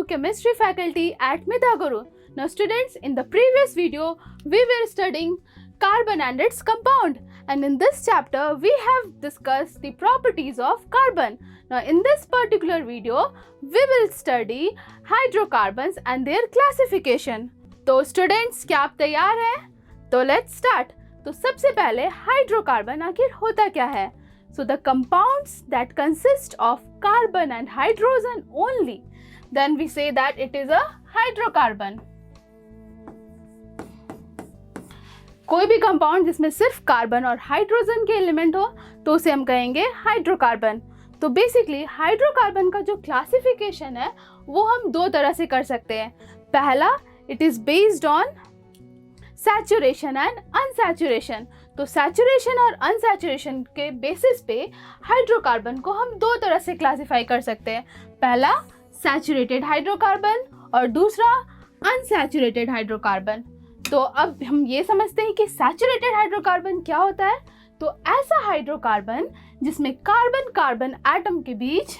to Chemistry faculty at Midaguru. Now students, in the previous video, we were studying carbon and its compound. And in this chapter, we have discussed the properties of carbon. Now in this particular video, we will study hydrocarbons and their classification. तो students, क्या आप तैयार हैं? तो let's start. तो सबसे पहले hydrocarbon आखिर होता क्या है? So the compounds that consist of carbon and hydrogen only, then we say that it is a hydrocarbon. कोई भी कंपाउंड जिसमें सिर्फ कार्बन और हाइड्रोजन के एलिमेंट हो तो उसे हम कहेंगे हाइड्रोकार्बन. तो बेसिकली हाइड्रोकार्बन का जो क्लासिफिकेशन है वो हम दो तरह से कर सकते हैं. पहला, it is based on saturation and unsaturation. तो सैचुरेशन और अनसैचुरेशन के बेसिस पे हाइड्रोकार्बन को हम दो तरह से क्लासिफाई कर सकते हैं. पहला सैचुरेटेड हाइड्रोकार्बन और दूसरा अनसैचुरेटेड हाइड्रोकार्बन. तो अब हम ये समझते हैं कि सैचुरेटेड हाइड्रोकार्बन क्या होता है. तो ऐसा हाइड्रोकार्बन जिसमें कार्बन कार्बन एटम के बीच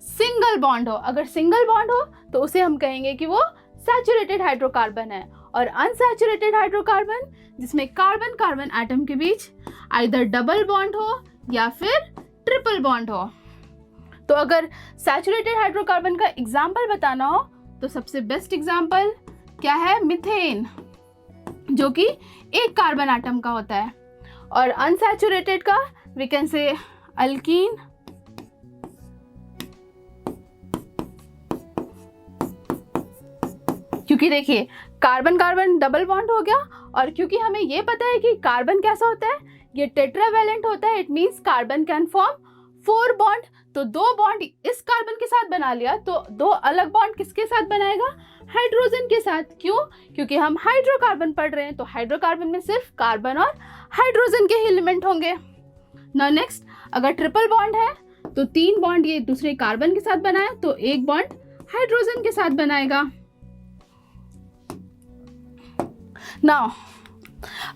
सिंगल बॉन्ड हो. अगर सिंगल बॉन्ड हो तो उसे हम कहेंगे कि वो सैचुरेटेड हाइड्रोकार्बन है. और अनसैचुरेटेड हाइड्रोकार्बन जिसमें कार्बन कार्बन एटम के बीच आइदर डबल बॉन्ड हो या फिर ट्रिपल बॉन्ड हो. तो अगर सैचुरेटेड हाइड्रोकार्बन का एग्जाम्पल बताना हो तो सबसे बेस्ट एग्जाम्पल क्या है? मीथेन, जो कि एक कार्बन एटम का होता है. और अनसैचुरेटेड का वी कैन से अल्कीन, क्योंकि देखिए कार्बन कार्बन डबल बॉन्ड हो गया. और क्योंकि हमें ये पता है कि कार्बन कैसा होता है, ये टेट्रावैलेंट होता है. It means carbon can form 4 bond. तो 2 बॉन्ड इस कार्बन के साथ बना लिया तो 2 अलग बॉन्ड किसके साथ बनाएगा? हाइड्रोजन के साथ. क्यों? क्योंकि हम हाइड्रोकार्बन पढ़ रहे हैं. तो हाइड्रोकार्बन में सिर्फ कार्बन और हाइड्रोजन के एलिमेंट होंगे. नाउ नेक्स्ट, अगर ट्रिपल बॉन्ड है तो 3 बॉन्ड ये दूसरे कार्बन के साथ बनाए तो 1 बॉन्ड हाइड्रोजन के साथ बनाएगा. नाउ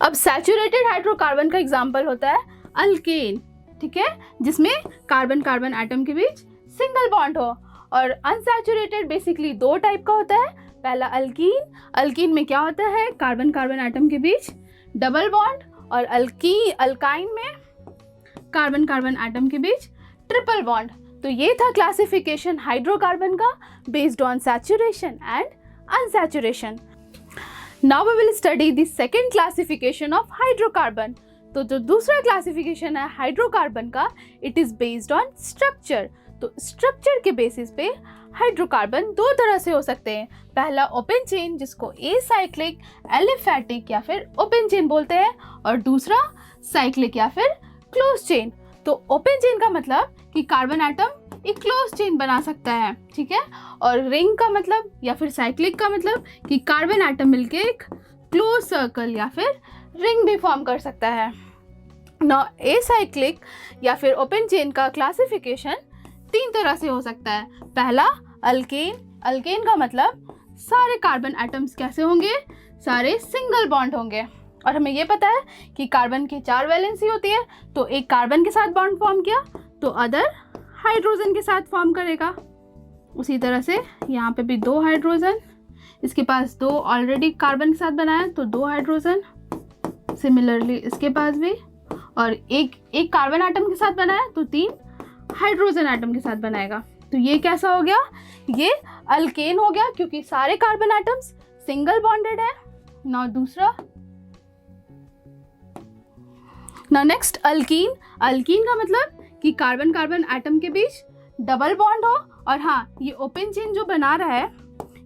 अब सैचुरेटेड हाइड्रोकार्बन का एग्जांपल होता है अल्केन, ठीक है, जिसमें कार्बन कार्बन एटम के बीच सिंगल बॉन्ड हो. और अनसैचुरेटेड बेसिकली 2 टाइप का होता है. पहला अल्कीन, अल्कीन में क्या होता है? कार्बन कार्बन एटम के बीच डबल बॉन्ड. और अल्काइन में कार्बन कार्बन एटम के बीच ट्रिपल बॉन्ड. तो ये था क्लासिफिकेशन हाइड्रोकार्बन का based on saturation and unsaturation. Now we will study the second classification of hydrocarbon. तो जो दूसरा क्लासिफिकेशन है हाइड्रोकार्बन का, it is based on structure. तो स्ट्रक्चर के बेसिस पे हाइड्रोकार्बन 2 तरह से हो सकते हैं. पहला ओपन चेन, जिसको एसाइक्लिक, एलिफैटिक या फिर ओपन चेन बोलते हैं. और दूसरा साइक्लिक या फिर क्लोज चेन. तो ओपन चेन का मतलब कि कार्बन एटम एक क्लोज चेन बना सकता है, ठीक है. और रिंग का मतलब या फिर साइक्लिक का मतलब कि कार्बन एटम मिलके एक क्लोज सर्कल या फिर रिंग भी फॉर्म कर सकता है. नाउ एसाइक्लिक या फिर ओपन चेन का क्लासिफिकेशन 3 तरह से हो सकता है. पहला अल्केन, अल्केन का मतलब सारे कार्बन एटम्स कैसे होंगे? सारे सिंगल बॉन्ड होंगे. और हमें ये पता है कि कार्बन की 4 वैलेंसी होती है. तो एक कार्बन के साथ बॉन्ड फॉर्म किया तो अदर हाइड्रोजन के साथ फॉर्म करेगा. उसी तरह से यहाँ पे भी 2 हाइड्रोजन, इसके पास 2 ऑलरेडी कार्बन के साथ बनाया तो 2 हाइड्रोजन. सिमिलरली इसके पास भी, और एक कार्बन एटम के साथ बनाया तो 3 हाइड्रोजन एटम के साथ बनाएगा. तो ये कैसा हो गया? ये अल्केन हो गया क्योंकि सारे कार्बन एटम्स सिंगल बॉन्डेड है. नाउ नेक्स्ट अल्कीन, अल्कीन का मतलब कि कार्बन कार्बन एटम के बीच डबल बॉन्ड हो. और हाँ, ये ओपन चेन जो बना रहा है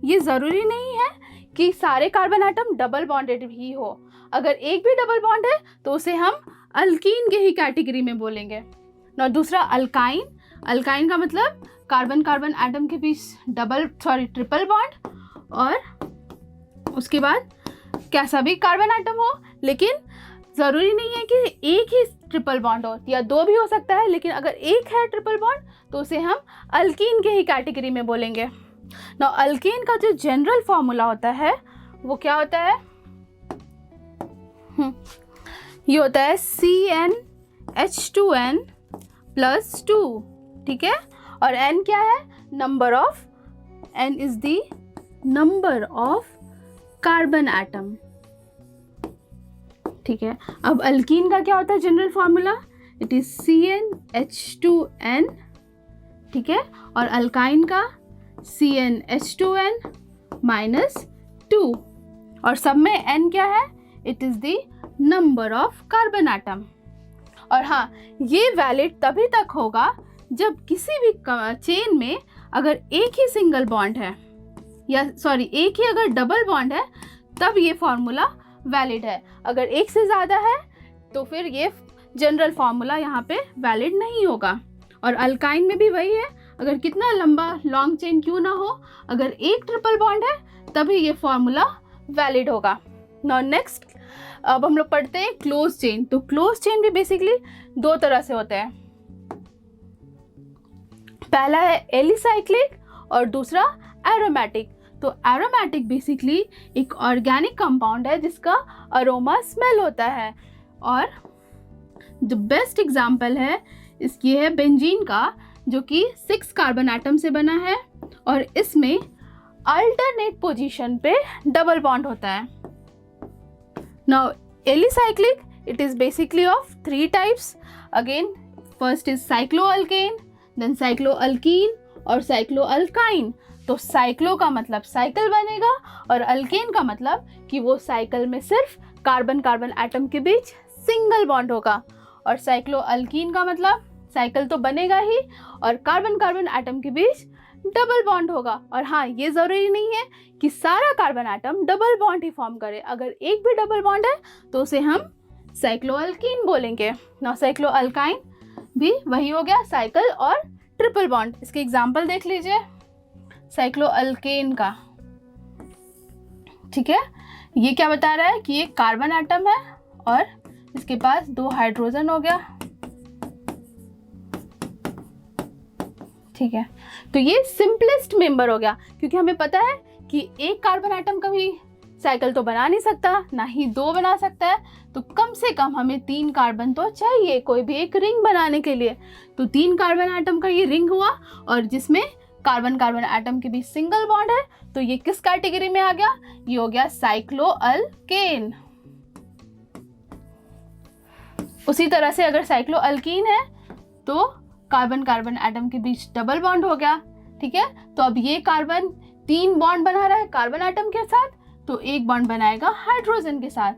ये ज़रूरी नहीं है कि सारे कार्बन एटम डबल बॉन्डेड ही हो. अगर एक भी डबल बॉन्ड है तो उसे हम अल्कीन के ही कैटेगरी में बोलेंगे. ना दूसरा अल्काइन, अल्काइन का मतलब कार्बन कार्बन एटम के बीच ट्रिपल बॉन्ड. और उसके बाद कैसा भी कार्बन एटम हो, लेकिन ज़रूरी नहीं है कि एक ही ट्रिपल बॉन्ड हो, या 2 भी हो सकता है. लेकिन अगर एक है ट्रिपल बॉन्ड तो उसे हम अल्कीन के ही कैटेगरी में बोलेंगे. ना अल्कीन का जो जनरल फॉर्मूला होता है वो क्या होता है? ये होता है CnH2n+2, ठीक है. और n क्या है? Number of n is the number of carbon atom. ठीक है, अब अल्कीन का क्या होता है general formula? It is CnH2n, ठीक है, और अल्काइन का CnH2n -2, और सब में n क्या है? It is the number of carbon atom. और हाँ, ये वैलिड तभी तक होगा जब किसी भी चेन में अगर एक ही सिंगल बॉन्ड है, या सॉरी एक ही अगर डबल बॉन्ड है, तब ये फॉर्मूला वैलिड है। अगर एक से ज़्यादा है तो फिर ये जनरल फार्मूला यहाँ पे वैलिड नहीं होगा। और अल्काइन में भी वही है, अगर कितना लंबा लॉन्ग चेन क्यों ना हो, अगर एक ट्रिपल बॉन्ड है तभी ये फार्मूला वैलिड होगा। नाउ नेक्स्ट, अब हम लोग पढ़ते हैं क्लोज चेन। तो क्लोज चेन भी बेसिकली दो तरह से होते हैं, पहला है एलिसाइक्लिक और दूसरा एरोमेटिक। तो एरोमेटिक बेसिकली एक ऑर्गेनिक कंपाउंड है जिसका अरोमा स्मेल होता है, और जो बेस्ट एग्जांपल है इसकी है बेंजीन का, जो कि 6 कार्बन एटम से बना है और इसमें अल्टरनेट पोजीशन पे डबल बॉन्ड होता है। Now alicyclic, it is basically of 3 types. Again first is cycloalkane, then cycloalkene और साइक्लोअल्काइन। तो साइक्लो का मतलब साइकिल बनेगा और अल्केन का मतलब कि वो साइकिल में सिर्फ कार्बन कार्बन एटम के बीच सिंगल बॉन्ड होगा, और साइक्लोअल्कीन का मतलब साइकिल तो बनेगा ही और कार्बन कार्बन एटम के बीच डबल बॉन्ड होगा। और हाँ, ये ज़रूरी नहीं है कि सारा कार्बन एटम डबल बॉन्ड ही फॉर्म करे, अगर एक भी डबल बॉन्ड है तो उसे हम साइक्लोअल्कीन बोलेंगे। ना साइक्लोअल्काइन भी वही हो गया, साइकिल और ट्रिपल बॉन्ड। इसके एग्जाम्पल देख लीजिए साइक्लोअल्केन का, ठीक है। ये क्या बता रहा है कि ये कार्बन एटम है और इसके पास 2 हाइड्रोजन हो गया, ठीक है। तो ये सिंपलेस्ट मेंबर हो गया, क्योंकि हमें पता है कि एक कार्बन एटम कभी साइकिल तो बना नहीं सकता, ना ही 2 बना सकता है, तो कम से कम हमें 3 कार्बन तो चाहिए कोई भी एक रिंग बनाने के लिए। तो 3 कार्बन एटम का ये रिंग हुआ, और जिसमें कार्बन कार्बन एटम के बीच सिंगल बॉन्ड है, तो ये किस कैटेगरी में आ गया? ये हो गया साइक्लोअल्केन। उसी तरह से अगर साइक्लोअल्कीन है तो कार्बन कार्बन एटम के बीच डबल बॉन्ड हो गया, ठीक है। तो अब ये कार्बन 3 बॉन्ड बना रहा है कार्बन एटम के साथ, तो 1 बॉन्ड बनाएगा हाइड्रोजन के साथ।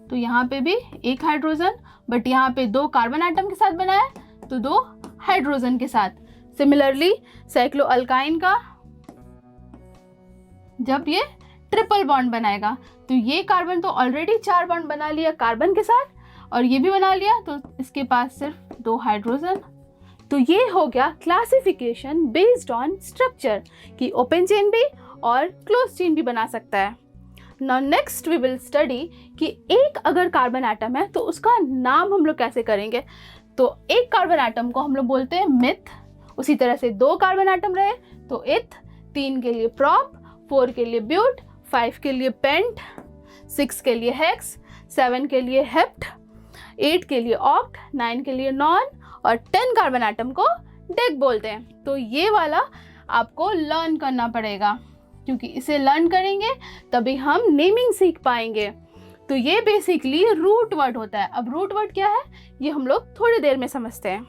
तो यहाँ पे भी 1 हाइड्रोजन, बट यहाँ पे 2 कार्बन एटम के साथ बनाया तो 2 हाइड्रोजन के साथ। सिमिलरली साइक्लोअल्काइन का जब ये ट्रिपल बॉन्ड बनाएगा, तो ये कार्बन तो ऑलरेडी 4 बॉन्ड बना लिया कार्बन के साथ, और ये भी बना लिया, तो इसके पास सिर्फ 2 हाइड्रोजन। तो ये हो गया क्लासिफिकेशन बेस्ड ऑन स्ट्रक्चर, कि ओपन चेन भी और क्लोज चेन भी बना सकता है। Now next we will study कि एक अगर कार्बन एटम है तो उसका नाम हम लोग कैसे करेंगे। तो एक कार्बन एटम को हम लोग बोलते हैं मिथ, उसी तरह से 2 कार्बन एटम रहे तो इथ, 3 के लिए प्रॉप, 4 के लिए ब्यूट, 5 के लिए पेंट, 6 के लिए हेक्स, 7 के लिए हेप्ट, 8 के लिए ऑक्ट, 9 के लिए नॉन, और 10 कार्बन एटम को डेक बोलते हैं। तो ये वाला आपको लर्न करना पड़ेगा, क्योंकि इसे लर्न करेंगे तभी हम नेमिंग सीख पाएंगे। तो ये बेसिकली रूट वर्ड होता है। अब रूट वर्ड क्या है ये हम लोग थोड़ी देर में समझते हैं।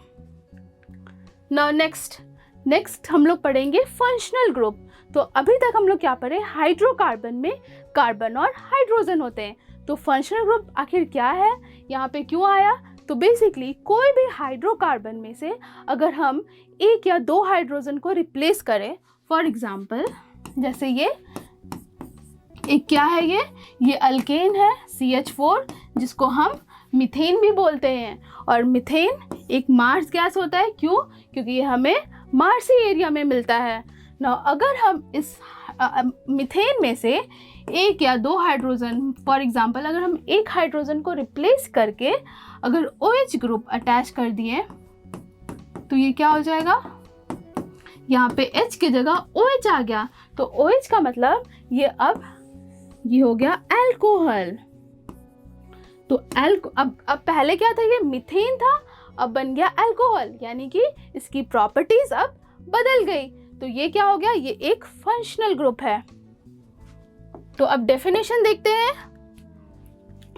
नाउ नेक्स्ट हम लोग पढ़ेंगे फंक्शनल ग्रुप। तो अभी तक हम लोग क्या पढ़े, हाइड्रोकार्बन में कार्बन और हाइड्रोजन होते हैं। तो फंक्शनल ग्रुप आखिर क्या है, यहाँ पे क्यों आया? तो बेसिकली कोई भी हाइड्रोकार्बन में से अगर हम 1 या 2 हाइड्रोजन को रिप्लेस करें, फॉर एग्जाम्पल जैसे ये एक क्या है, ये अल्केन है CH4, जिसको हम मीथेन भी बोलते हैं। और मीथेन एक मार्स गैस होता है, क्यों? क्योंकि ये हमें मार्सी एरिया में मिलता है ना। अगर हम इस मीथेन में से 1 या 2 हाइड्रोजन, फॉर एग्जांपल अगर हम 1 हाइड्रोजन को रिप्लेस करके अगर OH ग्रुप अटैच कर दिए तो ये क्या हो जाएगा, यहाँ पे H की जगह OH आ गया। तो OH का मतलब ये हो गया अल्कोहल। तो अब पहले क्या था, ये मीथेन था, अब बन गया अल्कोहल, यानी कि इसकी प्रॉपर्टीज अब बदल गई। तो ये क्या हो गया, ये एक फंक्शनल ग्रुप है। तो अब डेफिनेशन देखते हैं।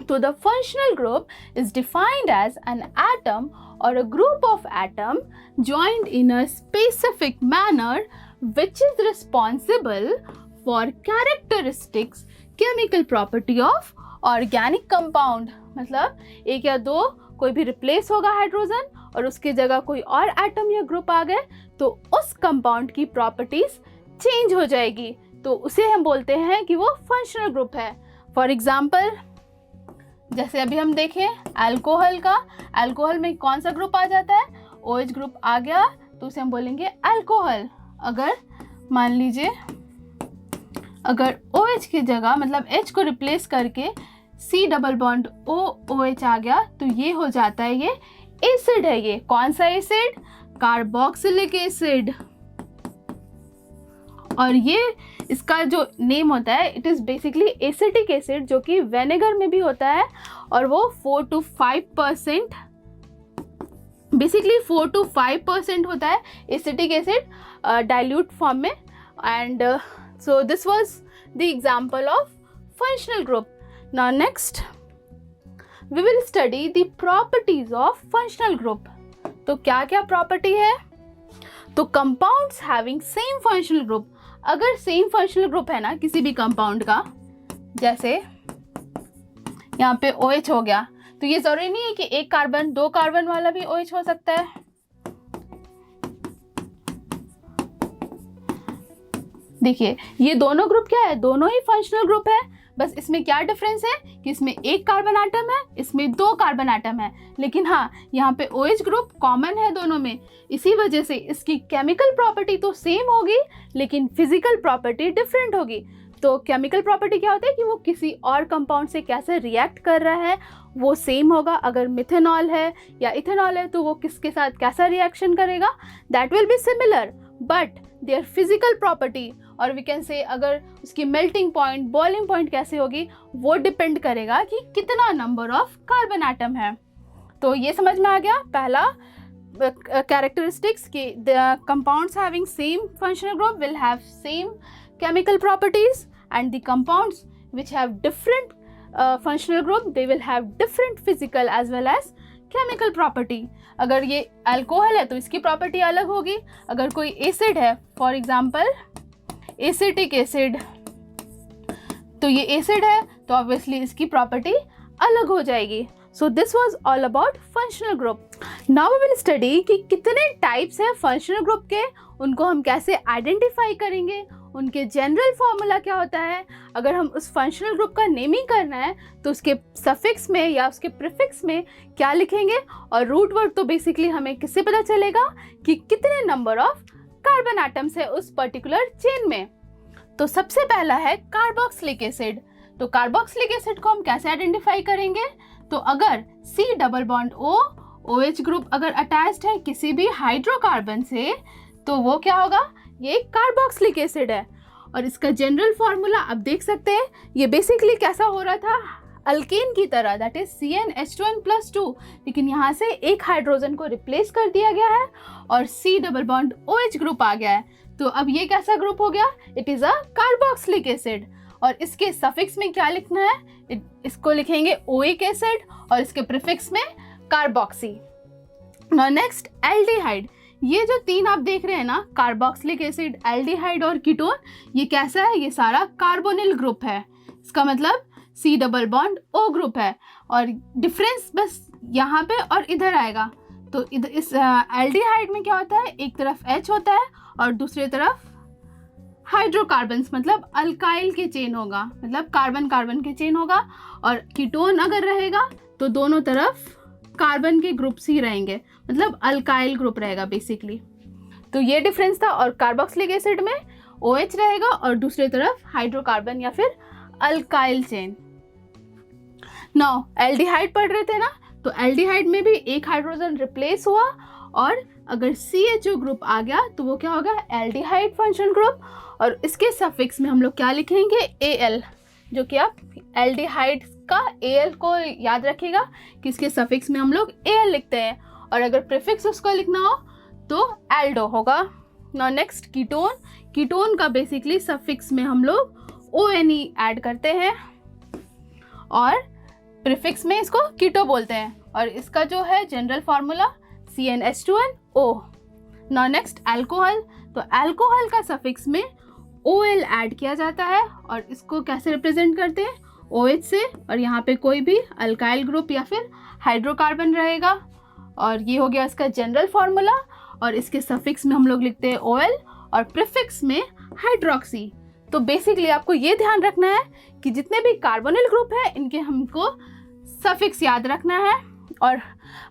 तो the functional group is defined as an atom or a group of atom joined in a specific manner which is responsible for characteristics chemical property of organic compound। मतलब एक या दो कोई भी रिप्लेस होगा हाइड्रोजन और उसकी जगह कोई और एटम या ग्रुप आ गए तो उस कंपाउंड की प्रॉपर्टीज चेंज हो जाएगी, तो उसे हम बोलते हैं कि वो फंक्शनल ग्रुप है। फॉर एग्जाम्पल जैसे अभी हम देखें अल्कोहल का, अल्कोहल में कौन सा ग्रुप आ जाता है, OH ग्रुप आ गया तो उसे हम बोलेंगे अल्कोहल। अगर मान लीजिए अगर OH की जगह मतलब H को रिप्लेस करके C डबल बॉन्ड OH आ गया तो ये हो जाता है, ये एसिड है। ये कौन सा एसिड, कार्बोक्सिलिक एसिड। और ये इसका जो नेम होता है it is basically acetic acid, जो कि विनेगर में भी होता है और वो 4 to 5% बेसिकली 4 to 5% होता है एसिटिक एसिड डाइल्यूट फॉर्म में। And so this was the example of functional group. Now next we will study the properties of functional group. तो क्या क्या प्रॉपर्टी है, तो compounds having same functional group. अगर same functional group है ना किसी भी कंपाउंड का, जैसे यहाँ पे OH हो गया, तो ये जरूरी नहीं है कि एक कार्बन दो कार्बन वाला भी OH हो सकता है। देखिए ये दोनों ग्रुप क्या है, दोनों ही फंक्शनल ग्रुप है, बस इसमें क्या डिफरेंस है कि इसमें एक कार्बन एटम है, इसमें दो कार्बन एटम है। लेकिन हाँ यहाँ पे OH ग्रुप कॉमन है दोनों में, इसी वजह से इसकी केमिकल प्रॉपर्टी तो सेम होगी लेकिन फिजिकल प्रॉपर्टी डिफरेंट होगी। तो केमिकल प्रॉपर्टी क्या होता है कि वो किसी और कंपाउंड से कैसे रिएक्ट कर रहा है वो सेम होगा। अगर मिथेनॉल है या इथेनॉल है तो वो किसके साथ कैसा रिएक्शन करेगा, that will be similar, but their physical property और वी कैन से अगर उसकी मेल्टिंग पॉइंट बॉइलिंग पॉइंट कैसे होगी वो डिपेंड करेगा कि कितना नंबर ऑफ कार्बन एटम है। तो ये समझ में आ गया पहला characteristics कि the compounds having same functional group will have same chemical properties and the compounds which have different functional group they will have different physical as well as chemical property। अगर ये अल्कोहल है तो इसकी property अलग होगी, अगर कोई acid है फॉर एग्जांपल एसिटिक एसिड तो ये एसिड है तो ऑब्वियसली इसकी प्रॉपर्टी अलग हो जाएगी। So this was all about functional group. Now we will study कि कितने टाइप्स हैं फंक्शनल ग्रुप के, उनको हम कैसे आइडेंटिफाई करेंगे, उनके जनरल फॉर्मूला क्या होता है। अगर हम उस फंक्शनल ग्रुप का नेमिंग करना है तो उसके सफिक्स में या उसके प्रीफिक्स में क्या लिखेंगे, और रूट वर्ड तो बेसिकली हमें किससे पता चलेगा कि कितने नंबर ऑफ कार्बन एटम्स है उस पर्टिकुलर चेन में। तो सबसे पहला है कार्बोक्सिलिक एसिड। तो कार्बोक्सिलिक एसिड को हम कैसे आइडेंटिफाई करेंगे, तो अगर C double bond O OH group अगर अटैच्ड है किसी भी हाइड्रोकार्बन से तो वो क्या होगा, ये कार्बोक्सिलिक एसिड है। और इसका जनरल फॉर्मूला आप देख सकते हैं, ये बेसिकली कैसा हो रहा था अल्केन की तरह, दैट इज CnH2n+2, लेकिन यहाँ से एक हाइड्रोजन को रिप्लेस कर दिया गया है और C double bond OH group आ गया है। तो अब ये कैसा ग्रुप हो गया, it is a carboxylic acid. और इसके सफिक्स में क्या लिखना है, इसको लिखेंगे ओइक एसिड और इसके प्रीफिक्स में कार्बोक्सी। Now next aldehyde. ये जो तीन आप देख रहे हैं ना, कार्बोक्सिलिक एसिड, एल्डिहाइड और कीटोन, ये कैसा है, ये सारा कार्बोनिल ग्रुप है। इसका मतलब C double bond O group है और डिफरेंस बस यहाँ पे और इधर आएगा। तो इधर इस एल्डिहाइड में क्या होता है, एक तरफ H होता है और दूसरी तरफ हाइड्रोकार्बन्स मतलब अल्काइल के चेन होगा, मतलब कार्बन कार्बन के चेन होगा। और कीटोन अगर रहेगा तो दोनों तरफ कार्बन के ग्रुप्स ही रहेंगे, मतलब अल्काइल ग्रुप रहेगा बेसिकली। तो ये डिफरेंस था। और कार्बोक्सिलिक एसिड में OH रहेगा और दूसरी तरफ हाइड्रोकार्बन या फिर अल्काइल चेन। नाउ एल्डिहाइड पढ़ रहे थे ना, तो एल्डिहाइड में भी एक हाइड्रोजन रिप्लेस हुआ और अगर CHO ग्रुप आ गया तो वो क्या होगा, एल्डिहाइड फंक्शनल ग्रुप। और इसके सफिक्स में हम लोग क्या लिखेंगे, Al, जो कि आप एल्डिहाइड का Al को याद रखिएगा कि इसके सफिक्स में हम लोग Al लिखते हैं। और अगर प्रीफिक्स उसको लिखना हो तो एल्डो होगा। Now next ketone. कीटोन का बेसिकली सफिक्स में हम लोग ONE ऐड करते हैं और प्रीफिक्स में इसको कीटो बोलते हैं, और इसका जो है general formula CnH2nO। Now next alcohol. तो अल्कोहल का सफिक्स में OL ऐड किया जाता है और इसको कैसे रिप्रेजेंट करते हैं, OH से, और यहाँ पे कोई भी अल्काइल ग्रुप या फिर हाइड्रोकार्बन रहेगा, और ये हो गया इसका जनरल फार्मूला। और इसके सफिक्स में हम लोग लिखते हैं OL और प्रीफिक्स में हाइड्रोक्सी। तो बेसिकली आपको ये ध्यान रखना है कि जितने भी कार्बोनिल ग्रुप है इनके हमको सफिक्स याद रखना है, और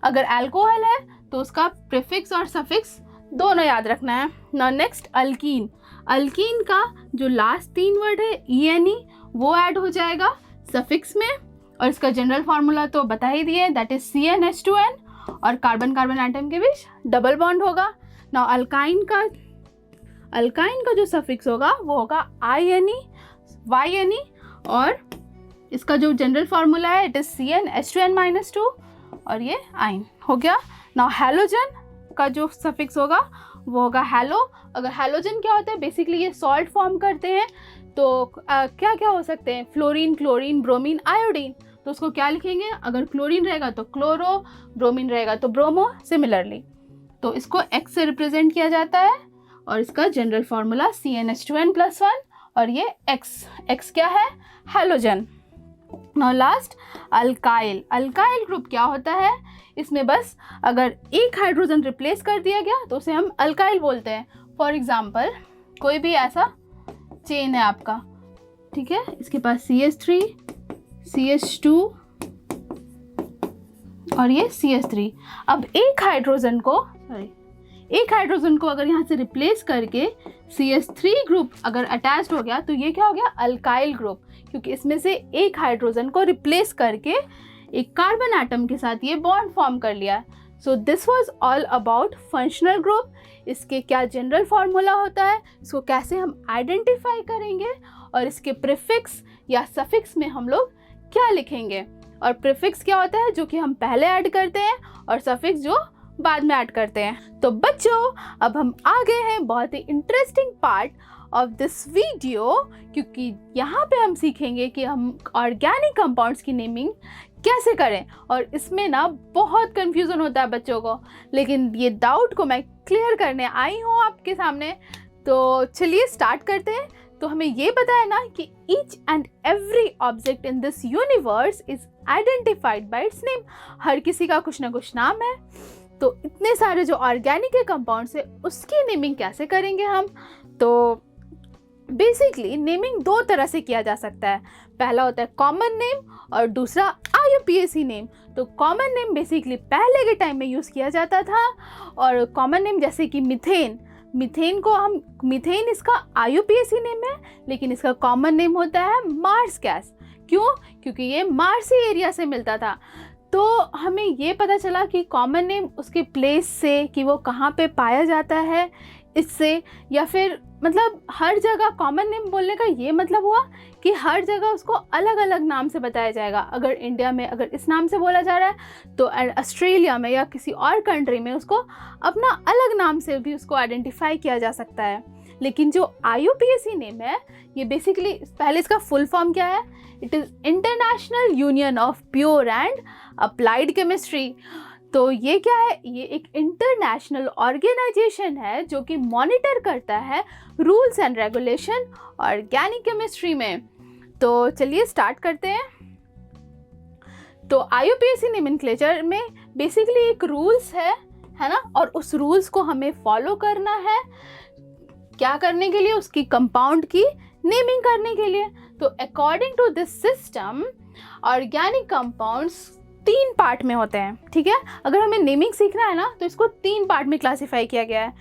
अगर अल्कोहल है तो उसका प्रीफिक्स और सफिक्स दोनों याद रखना है। Now next alkyne. अल्कीन का जो लास्ट 3 वर्ड है ENE वो ऐड हो जाएगा सफिक्स में, और इसका जनरल फार्मूला तो बता ही दिए, दैट इज CnH2n, और कार्बन कार्बन एटम के बीच डबल बॉन्ड होगा। नाउ अल्काइन का जो सफिक्स होगा वो होगा INE YNE, और इसका जो जनरल फार्मूला है इट इज CnH2n-2, और ये आइन हो गया। नाउ हैलोजन का जो सफिक्स होगा वो होगा हैलो। अगर हैलोजन क्या होता है, बेसिकली ये सॉल्ट फॉर्म करते हैं, तो क्या क्या हो सकते हैं, फ्लोरीन, क्लोरीन, ब्रोमीन, आयोडीन। तो उसको क्या लिखेंगे, अगर क्लोरीन रहेगा तो क्लोरो, ब्रोमीन रहेगा तो ब्रोमो, सिमिलरली। तो इसको X से रिप्रेजेंट किया जाता है, और इसका जनरल फार्मूला CnH2n+1, और ये X क्या है, halogen. Now last alkyl. Alkyl group क्या होता है, इसमें बस अगर एक हाइड्रोजन रिप्लेस कर दिया गया तो उसे हम अल्काइल बोलते हैं। फॉर एग्जांपल कोई भी ऐसा चेन है आपका, ठीक है, इसके पास CH3 CH2 और ये CH3। अब एक हाइड्रोजन को अगर यहाँ से रिप्लेस करके CH3 ग्रुप अगर अटैच्ड हो गया तो ये क्या हो गया, अल्काइल ग्रुप, क्योंकि इसमें से एक हाइड्रोजन को रिप्लेस करके एक कार्बन एटम के साथ ये बॉन्ड फॉर्म कर लिया। सो this was all about functional group. इसके क्या जनरल फार्मूला होता है, इसको कैसे हम आइडेंटिफाई करेंगे, और इसके प्रीफिक्स या सफिक्स में हम लोग क्या लिखेंगे, और प्रीफिक्स क्या होता है जो कि हम पहले ऐड करते हैं, और सफिक्स जो बाद में ऐड करते हैं। तो बच्चों अब हम आ गए हैं बहुत ही interesting part of this video, क्योंकि यहाँ पे हम सीखेंगे कि हम ऑर्गेनिक कंपाउंड्स की नेमिंग कैसे करें। और इसमें ना बहुत कंफ्यूजन होता है बच्चों को, लेकिन ये डाउट को मैं क्लियर करने आई हूँ आपके सामने। तो चलिए स्टार्ट करते हैं। तो हमें ये पता है ना कि each and every object in this universe is identified by its name. हर किसी का कुछ ना कुछ नाम है। तो इतने सारे जो ऑर्गेनिक कंपाउंड्स है उसकी नेमिंग कैसे करेंगे हम। तो बेसिकली नेमिंग 2 तरह से किया जा सकता है। पहला होता है कॉमन नेम और दूसरा IUPAC नेम। तो कॉमन नेम बेसिकली पहले के टाइम में यूज़ किया जाता था, और कॉमन नेम जैसे कि मीथेन इसका IUPAC नेम है, लेकिन इसका कॉमन नेम होता है मार्स गैस। क्यों? क्योंकि ये मार्सी एरिया से मिलता था। तो हमें ये पता चला कि कॉमन नेम उसके प्लेस से, कि वो कहाँ पे पाया जाता है, इससे, या फिर मतलब हर जगह कॉमन नेम बोलने का ये मतलब हुआ कि हर जगह उसको अलग अलग नाम से बताया जाएगा। अगर इंडिया में अगर इस नाम से बोला जा रहा है तो ऑस्ट्रेलिया में या किसी और कंट्री में उसको अपना अलग नाम से भी उसको आइडेंटिफाई किया जा सकता है। लेकिन जो IUPAC नेम है ये बेसिकली, पहले इसका फुल फॉर्म क्या है, it is international union of pure and applied chemistry. तो ये क्या है, ये एक इंटरनेशनल ऑर्गेनाइजेशन है जो कि मॉनिटर करता है rules and regulation organic chemistry में। तो चलिए स्टार्ट करते हैं। तो IUPAC नोमेनक्लेचर में बेसिकली एक रूल्स है ना, और उस रूल्स को हमें फॉलो करना है। क्या करने के लिए, उसकी कंपाउंड की नेमिंग करने के लिए। तो according to this system organic compounds 3 part में होते हैं, ठीक है। अगर हमें नेमिंग सीखना है ना तो इसको 3 पार्ट में क्लासिफाई किया गया है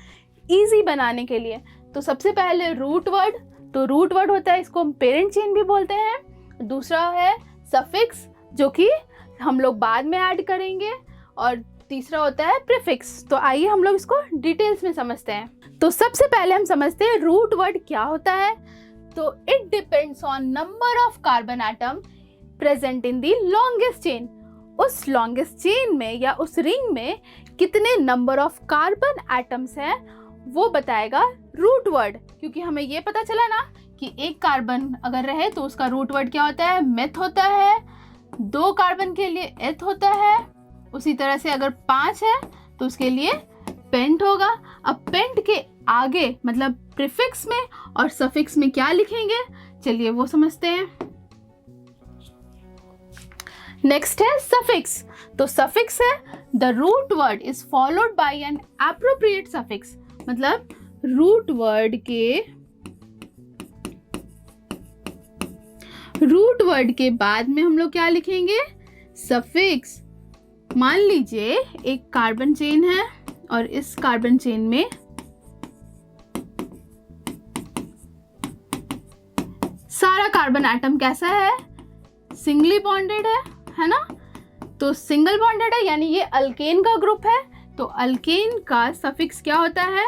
इजी बनाने के लिए। तो सबसे पहले रूट वर्ड। तो रूट वर्ड होता है, इसको हम पेरेंट चेन भी बोलते हैं। दूसरा है सफिक्स जो कि हम लोग बाद में ऐड करेंगे, और तीसरा होता है प्रीफिक्स। तो आइए हम लोग इसको डिटेल्स में समझते हैं। तो सबसे पहले हम समझते हैं रूट वर्ड क्या होता है। तो it depends on number of carbon atom present in the longest chain. उस लॉन्गेस्ट चेन में या उस रिंग में कितने नंबर ऑफ कार्बन एटम्स हैं वो बताएगा रूट वर्ड, क्योंकि हमें ये पता चला ना कि एक कार्बन अगर रहे तो उसका रूट वर्ड क्या होता है, मेथ होता है। 2 कार्बन के लिए एथ होता है। उसी तरह से अगर 5 है तो उसके लिए पेंट होगा। अब पेंट के आगे मतलब प्रीफिक्स में और सफिक्स में क्या लिखेंगे, चलिए वो समझते हैं। नेक्स्ट है सफिक्स। तो सफिक्स है the root word is followed by an appropriate suffix, मतलब रूट वर्ड के बाद में हम लोग क्या लिखेंगे, सफिक्स। मान लीजिए एक कार्बन चेन है और इस कार्बन चेन में सारा कार्बन एटम कैसा है, सिंगली बॉन्डेड है ना। तो सिंगल बॉन्डेड है यानी ये अल्केन का ग्रुप है। तो अल्केन का सफिक्स क्या होता है,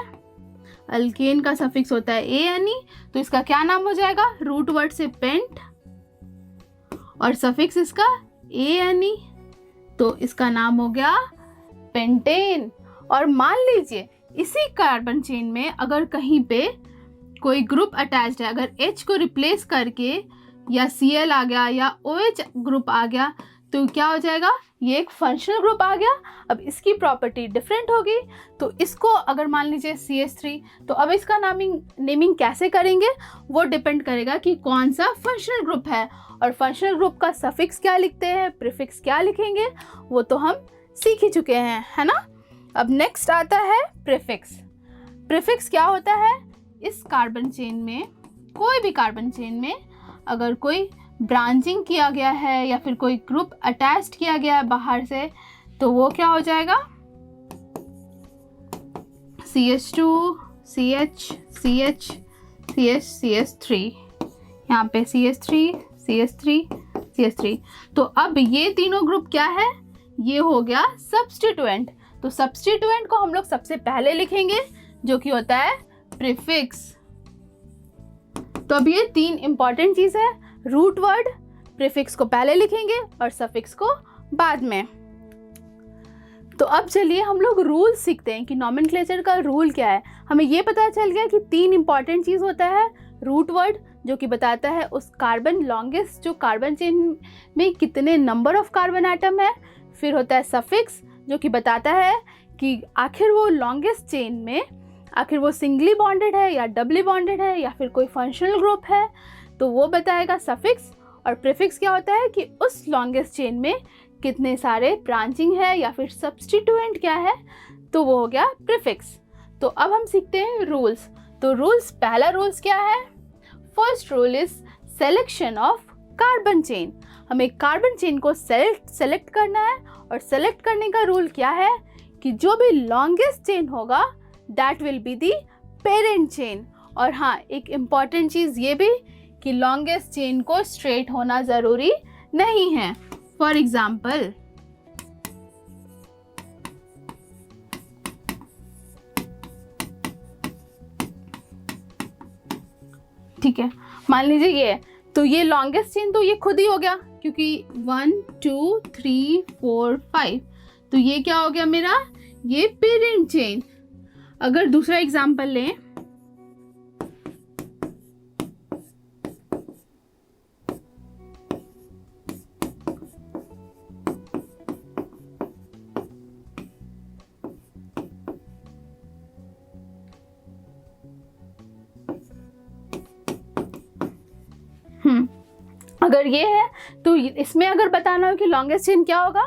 अल्केन का सफिक्स होता है ANE। तो इसका क्या नाम हो जाएगा, रूट वर्ड से पेंट और सफिक्स इसका ANE, तो इसका नाम हो गया पेंटेन। और मान लीजिए इसी कार्बन चेन में अगर कहीं पे कोई ग्रुप अटैच्ड है, अगर H को रिप्लेस करके या Cl आ गया या OH ग्रुप आ गया तो क्या हो जाएगा, ये एक फंक्शनल ग्रुप आ गया। अब इसकी प्रॉपर्टी डिफरेंट होगी। तो इसको अगर मान लीजिए CH3, तो अब इसका नेमिंग कैसे करेंगे वो डिपेंड करेगा कि कौन सा फंक्शनल ग्रुप है, और फंक्शनल ग्रुप का सफिक्स क्या लिखते हैं, प्रीफिक्स क्या लिखेंगे, वो तो हम सीख ही चुके हैं, है ना। अब नेक्स्ट आता है प्रीफिक्स। प्रीफिक्स क्या होता है, इस कार्बन चेन में, कोई भी कार्बन चेन में अगर कोई ब्रांचिंग किया गया है या फिर कोई ग्रुप अटैच्ड किया गया है बाहर से, तो वो क्या हो जाएगा, CH2 CH CH CH CH3, यहाँ पे CH3 CH3 CH3। तो अब ये तीनों ग्रुप क्या है, ये हो गया सब्स्टिट्यूएंट। तो सब्स्टिट्यूएंट को हम लोग सबसे पहले लिखेंगे जो कि होता है प्रीफिक्स। तो अब ये 3 इंपॉर्टेंट चीज है, रूट वर्ड, प्रीफिक्स को पहले लिखेंगे और सफिक्स को बाद में। तो अब चलिए हम लोग रूल सीखते हैं कि नॉमेनक्लेचर का रूल क्या है। हमें ये पता चल गया कि 3 इंपॉर्टेंट चीज होता है, रूट वर्ड जो कि बताता है उस कार्बन लॉन्गेस्ट जो कार्बन चेन में कितने नंबर ऑफ कार्बन एटम है, फिर होता है सफिक्स जो कि बताता है कि आखिर वो लॉन्गेस्ट चेन में आखिर वो सिंगली बॉन्डेड है या डबली बॉन्डेड है या फिर कोई फंक्शनल ग्रुप है, तो वो बताएगा सफिक्स। और प्रीफिक्स क्या होता है कि उस लॉन्गेस्ट चेन में कितने सारे ब्रांचिंग है या फिर सब्स्टिट्यूएंट क्या है, तो वो हो गया प्रीफिक्स। तो अब हम सीखते हैं रूल्स। तो रूल्स, पहला रूल्स क्या है, first rule is selection of carbon chain. हमें कार्बन चेन को सेलेक्ट करना है, और सेलेक्ट करने का रूल क्या है कि जो भी लॉन्गेस्ट चेन होगा that will be the parent chain. और हाँ, एक इम्पॉर्टेंट चीज़ ये भी कि लॉन्गेस्ट चेन को स्ट्रेट होना ज़रूरी नहीं है। फॉर एग्जाम्पल, ठीक है, मान लीजिए ये, तो ये लॉन्गेस्ट चेन तो ये खुद ही हो गया क्योंकि 1 2 3 4 5, तो ये क्या हो गया मेरा, ये पेरेंट चेन। अगर दूसरा एग्जाम्पल लें, अगर ये है तो इसमें अगर बताना हो कि लॉन्गेस्ट चेन क्या होगा,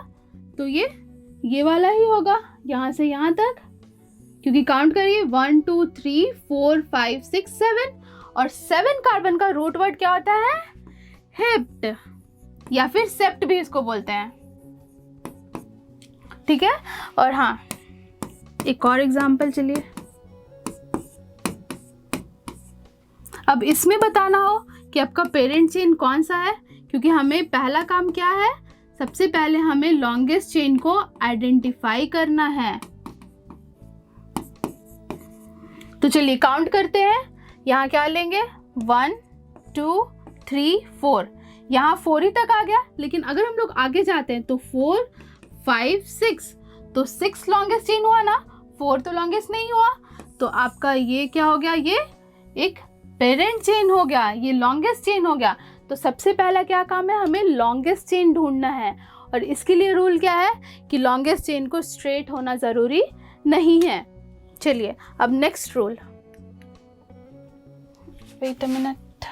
तो ये वाला ही होगा, यहाँ से यहाँ तक, क्योंकि काउंट करिए 1 2 3 4 5 6 7, और 7 कार्बन का रूट वर्ड क्या होता है, हेप्ट, या फिर सेप्ट भी इसको बोलते हैं, ठीक है। और हाँ, एक और एग्जांपल चलिए, अब इसमें बताना हो कि आपका पेरेंट चेन कौन सा है, क्योंकि हमें पहला काम क्या है, सबसे पहले हमें लॉन्गेस्ट चेन को आइडेंटिफाई करना है। तो चलिए काउंट करते हैं, यहाँ क्या लेंगे 1 2 3 4, यहाँ 4 ही तक आ गया, लेकिन अगर हम लोग आगे जाते हैं तो 4 5 6, तो 6 लॉन्गेस्ट चेन हुआ ना, 4 तो लॉन्गेस्ट नहीं हुआ, तो आपका ये क्या हो गया, ये एक पेरेंट चेन हो गया, ये लॉन्गेस्ट चेन हो गया। तो सबसे पहला क्या काम है, हमें लॉन्गेस्ट चेन ढूंढना है। और इसके लिए रूल क्या है कि लॉन्गेस्ट चेन को स्ट्रेट होना ज़रूरी नहीं है। चलिए अब next rule, wait a minute.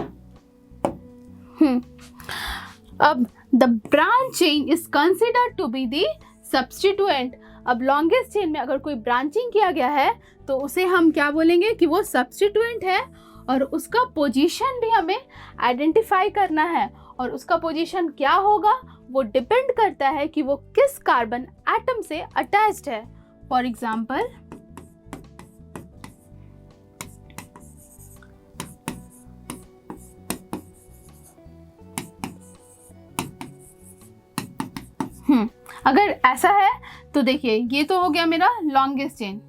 अब the branch chain is considered to be the substituent. अब लॉन्गेस्ट चेन में अगर कोई ब्रांचिंग किया गया है तो उसे हम क्या बोलेंगे कि वो सब्स्टिट्यूएंट है, और उसका पोजीशन भी हमें आइडेंटिफाई करना है। और उसका पोजीशन क्या होगा वो डिपेंड करता है कि वो किस कार्बन एटम से अटैच्ड है। फॉर एग्जाम्पल, अगर ऐसा है तो देखिए ये तो हो गया मेरा लॉन्गेस्ट चेन।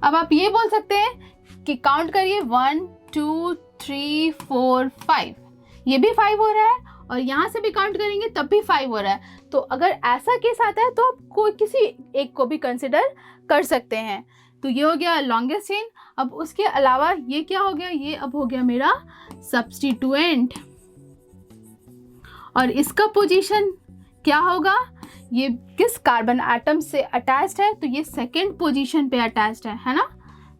अब आप ये बोल सकते हैं कि काउंट करिए 1 2 3 4 5, ये भी 5 हो रहा है, और यहाँ से भी काउंट करेंगे तब भी 5 हो रहा है। तो अगर ऐसा केस आता है तो आप कोई किसी एक को भी कंसिडर कर सकते हैं। तो ये हो गया लॉन्गेस्ट चेन। अब उसके अलावा ये क्या हो गया, ये अब हो गया मेरा सब्स्टिट्यूएंट, और इसका पोजीशन क्या होगा, ये किस कार्बन एटम से अटैच्ड है, तो ये सेकंड पोजीशन पे अटैच्ड है ना।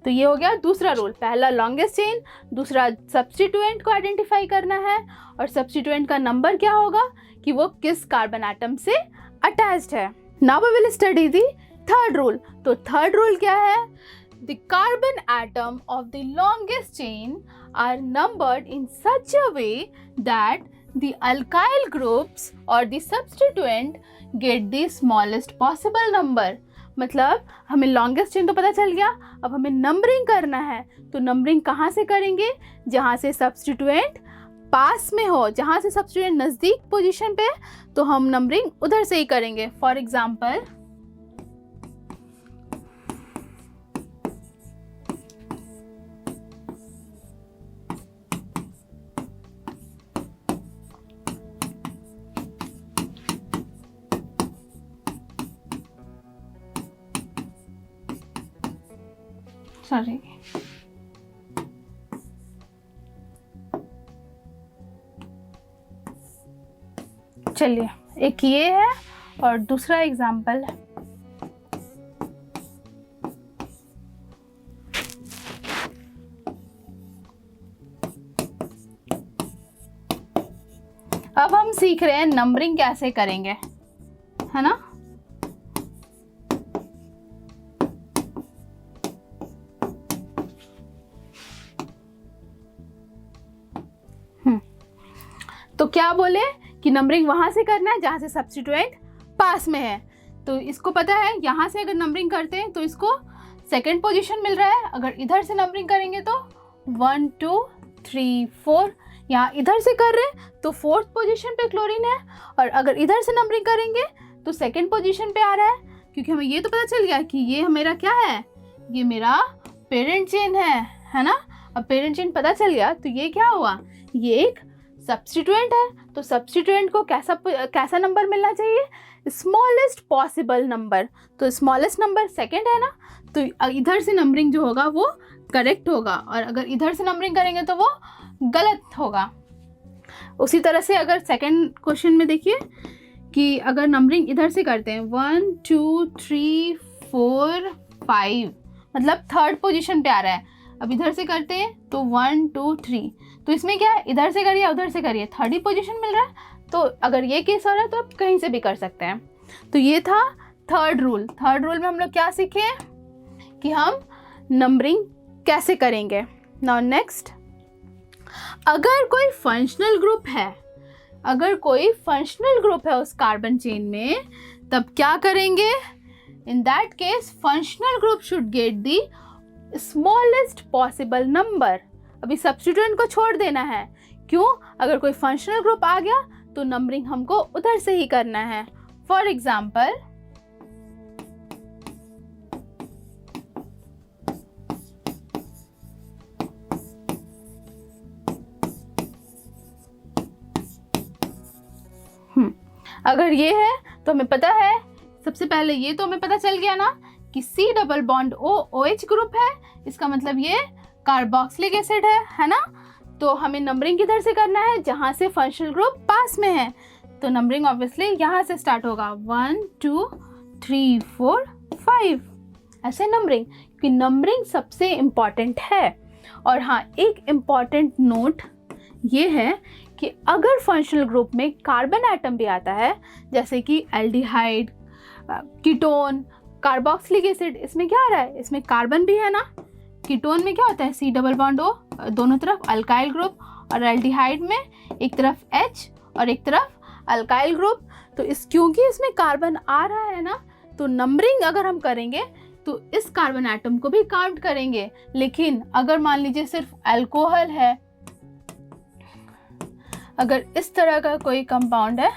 तो ये हो गया दूसरा रूल, पहला लॉन्गेस्ट चेन, दूसरा सब्स्टिट्यूएंट को आइडेंटिफाई करना है, और सब्स्टिट्यूएंट का नंबर क्या होगा कि वो किस कार्बन एटम से अटैच्ड है। Now we will study the third rule. तो थर्ड रूल क्या है, the carbon atom of the longest chain are numbered in such a way that the alkyl groups or the substituent get the smallest possible number। मतलब हमें longest chain तो पता चल गया, अब हमें नंबरिंग करना है। तो नंबरिंग कहाँ से करेंगे, जहाँ से सब्स्टिट्यूएंट पास में हो, जहाँ से सब्स्टिट्यूएंट नज़दीक पोजीशन पे, तो हम नंबरिंग उधर से ही करेंगे। फॉर एग्जाम्पल, सॉरी, चलिए एक ये है और दूसरा एग्जाम्पल है। अब हम सीख रहे हैं नंबरिंग कैसे करेंगे, है ना। तो क्या बोले कि नंबरिंग वहां से करना है जहां से सब्स्टिट्यूएंट पास में है। तो इसको पता है यहाँ से अगर नंबरिंग करते हैं तो इसको सेकंड पोजीशन मिल रहा है, अगर इधर से नंबरिंग करेंगे तो 1 2 3 4, यहाँ इधर से कर रहे हैं तो फोर्थ पोजीशन पे क्लोरीन है, और अगर इधर से नंबरिंग करेंगे तो सेकंड पोजीशन पे आ रहा है, क्योंकि हमें ये तो पता चल गया कि ये मेरा क्या है, ये मेरा पेरेंट चेन है ना। अब पेरेंट चेन पता चल गया तो ये क्या हुआ, ये एक सब्स्टिट्यूएंट है। तो सब्स्टिट्यूएंट को कैसा नंबर मिलना चाहिए, स्मॉलेस्ट पॉसिबल नंबर। तो स्मॉलेस्ट नंबर सेकंड है ना, तो इधर से नंबरिंग जो होगा वो करेक्ट होगा, और अगर इधर से नंबरिंग करेंगे तो वो गलत होगा। उसी तरह से अगर सेकंड क्वेश्चन में देखिए कि अगर नंबरिंग इधर से करते हैं 1 2 3 4 5, मतलब थर्ड पोजीशन पे आ रहा है, अब इधर से करते हैं तो 1 2 3, तो इसमें क्या है, इधर से करिए उधर से करिए, थर्ड ही पोजीशन मिल रहा है। तो अगर ये केस हो रहा है तो आप कहीं से भी कर सकते हैं। तो ये था थर्ड रूल। थर्ड रूल में हम लोग क्या सीखे कि हम नंबरिंग कैसे करेंगे। नाउ नेक्स्ट, अगर कोई फंक्शनल ग्रुप है, अगर कोई फंक्शनल ग्रुप है उस कार्बन चेन में, तब क्या करेंगे, in that case functional group should get the smallest possible number. अभी सब्स्टिट्यूएंट को छोड़ देना है, क्यों, अगर कोई फंक्शनल ग्रुप आ गया तो नंबरिंग हमको उधर से ही करना है। फॉर एग्जाम्पल, अगर ये है तो हमें पता है, सबसे पहले ये तो हमें पता चल गया ना कि C double bond O OH group है, इसका मतलब ये कार्बोक्सिलिक एसिड है ना। तो हमें नंबरिंग किधर से करना है, जहाँ से फंक्शनल ग्रुप पास में है। तो नंबरिंग ऑब्वियसली यहाँ से स्टार्ट होगा 1 2 3 4 5 ऐसे नंबरिंग, क्योंकि नंबरिंग सबसे इम्पॉर्टेंट है। और हाँ, एक इम्पॉर्टेंट नोट ये है कि अगर फंक्शनल ग्रुप में कार्बन एटम भी आता है, जैसे कि एल्डिहाइड, कीटोन, कार्बोक्सिलिक एसिड, इसमें क्या आ रहा है, इसमें कार्बन भी है ना। कीटोन में क्या होता है, C डबल बॉन्ड O, दोनों तरफ अल्काइल ग्रुप, और एल्डिहाइड में एक तरफ H और एक तरफ अल्काइल ग्रुप। तो क्योंकि इसमें कार्बन आ रहा है ना, तो नंबरिंग अगर हम करेंगे तो इस कार्बन एटम को भी काउंट करेंगे। लेकिन अगर मान लीजिए सिर्फ अल्कोहल है, अगर इस तरह का कोई कंपाउंड है,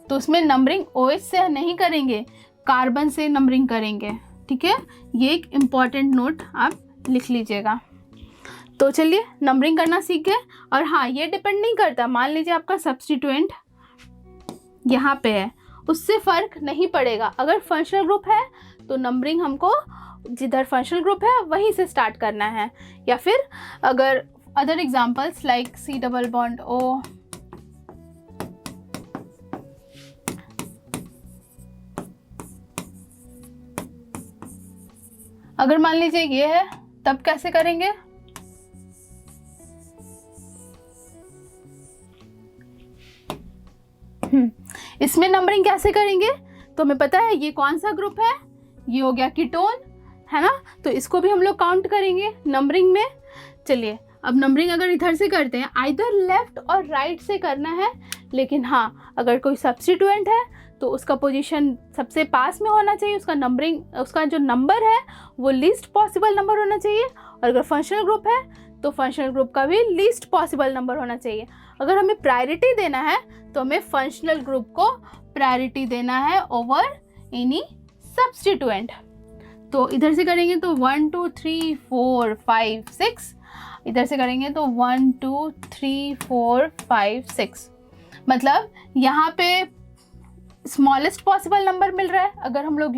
तो उसमें नंबरिंग OH से नहीं करेंगे, कार्बन से नंबरिंग करेंगे। ठीक है, ये एक इम्पॉर्टेंट नोट आप लिख लीजिएगा। तो चलिए नंबरिंग करना सीख गए। और हाँ, ये डिपेंड नहीं करता, मान लीजिए आपका सब्स्टिट्यूएंट यहाँ पे है, उससे फ़र्क नहीं पड़ेगा। अगर फंक्शनल ग्रुप है तो नंबरिंग हमको जिधर फंक्शनल ग्रुप है वहीं से स्टार्ट करना है। या फिर अगर other examples like C double bond O, अगर मान लीजिए ये है, तब कैसे करेंगे, इसमें नंबरिंग कैसे करेंगे। तो हमें पता है ये कौन सा ग्रुप है, ये हो गया कीटोन, है ना। तो इसको भी हम लोग काउंट करेंगे नंबरिंग में। चलिए अब नंबरिंग अगर इधर से करते हैं, आइदर लेफ्ट और राइट से करना है। लेकिन हाँ, अगर कोई सब्स्टिट्यूएंट है तो उसका पोजीशन सबसे पास में होना चाहिए, उसका नंबरिंग, उसका जो नंबर है वो लीस्ट पॉसिबल नंबर होना चाहिए। और अगर फंक्शनल ग्रुप है तो फंक्शनल ग्रुप का भी लीस्ट पॉसिबल नंबर होना चाहिए। अगर हमें प्रायोरिटी देना है तो हमें फंक्शनल ग्रुप को प्रायोरिटी देना है ओवर एनी सब्स्टिट्यूएंट। तो इधर से करेंगे तो 1 2 3 4 5 6, इधर से करेंगे तो 1 2 3 4 5 6, मतलब यहाँ पे स्मॉलेस्ट पॉसिबल नंबर मिल रहा है अगर हम लोग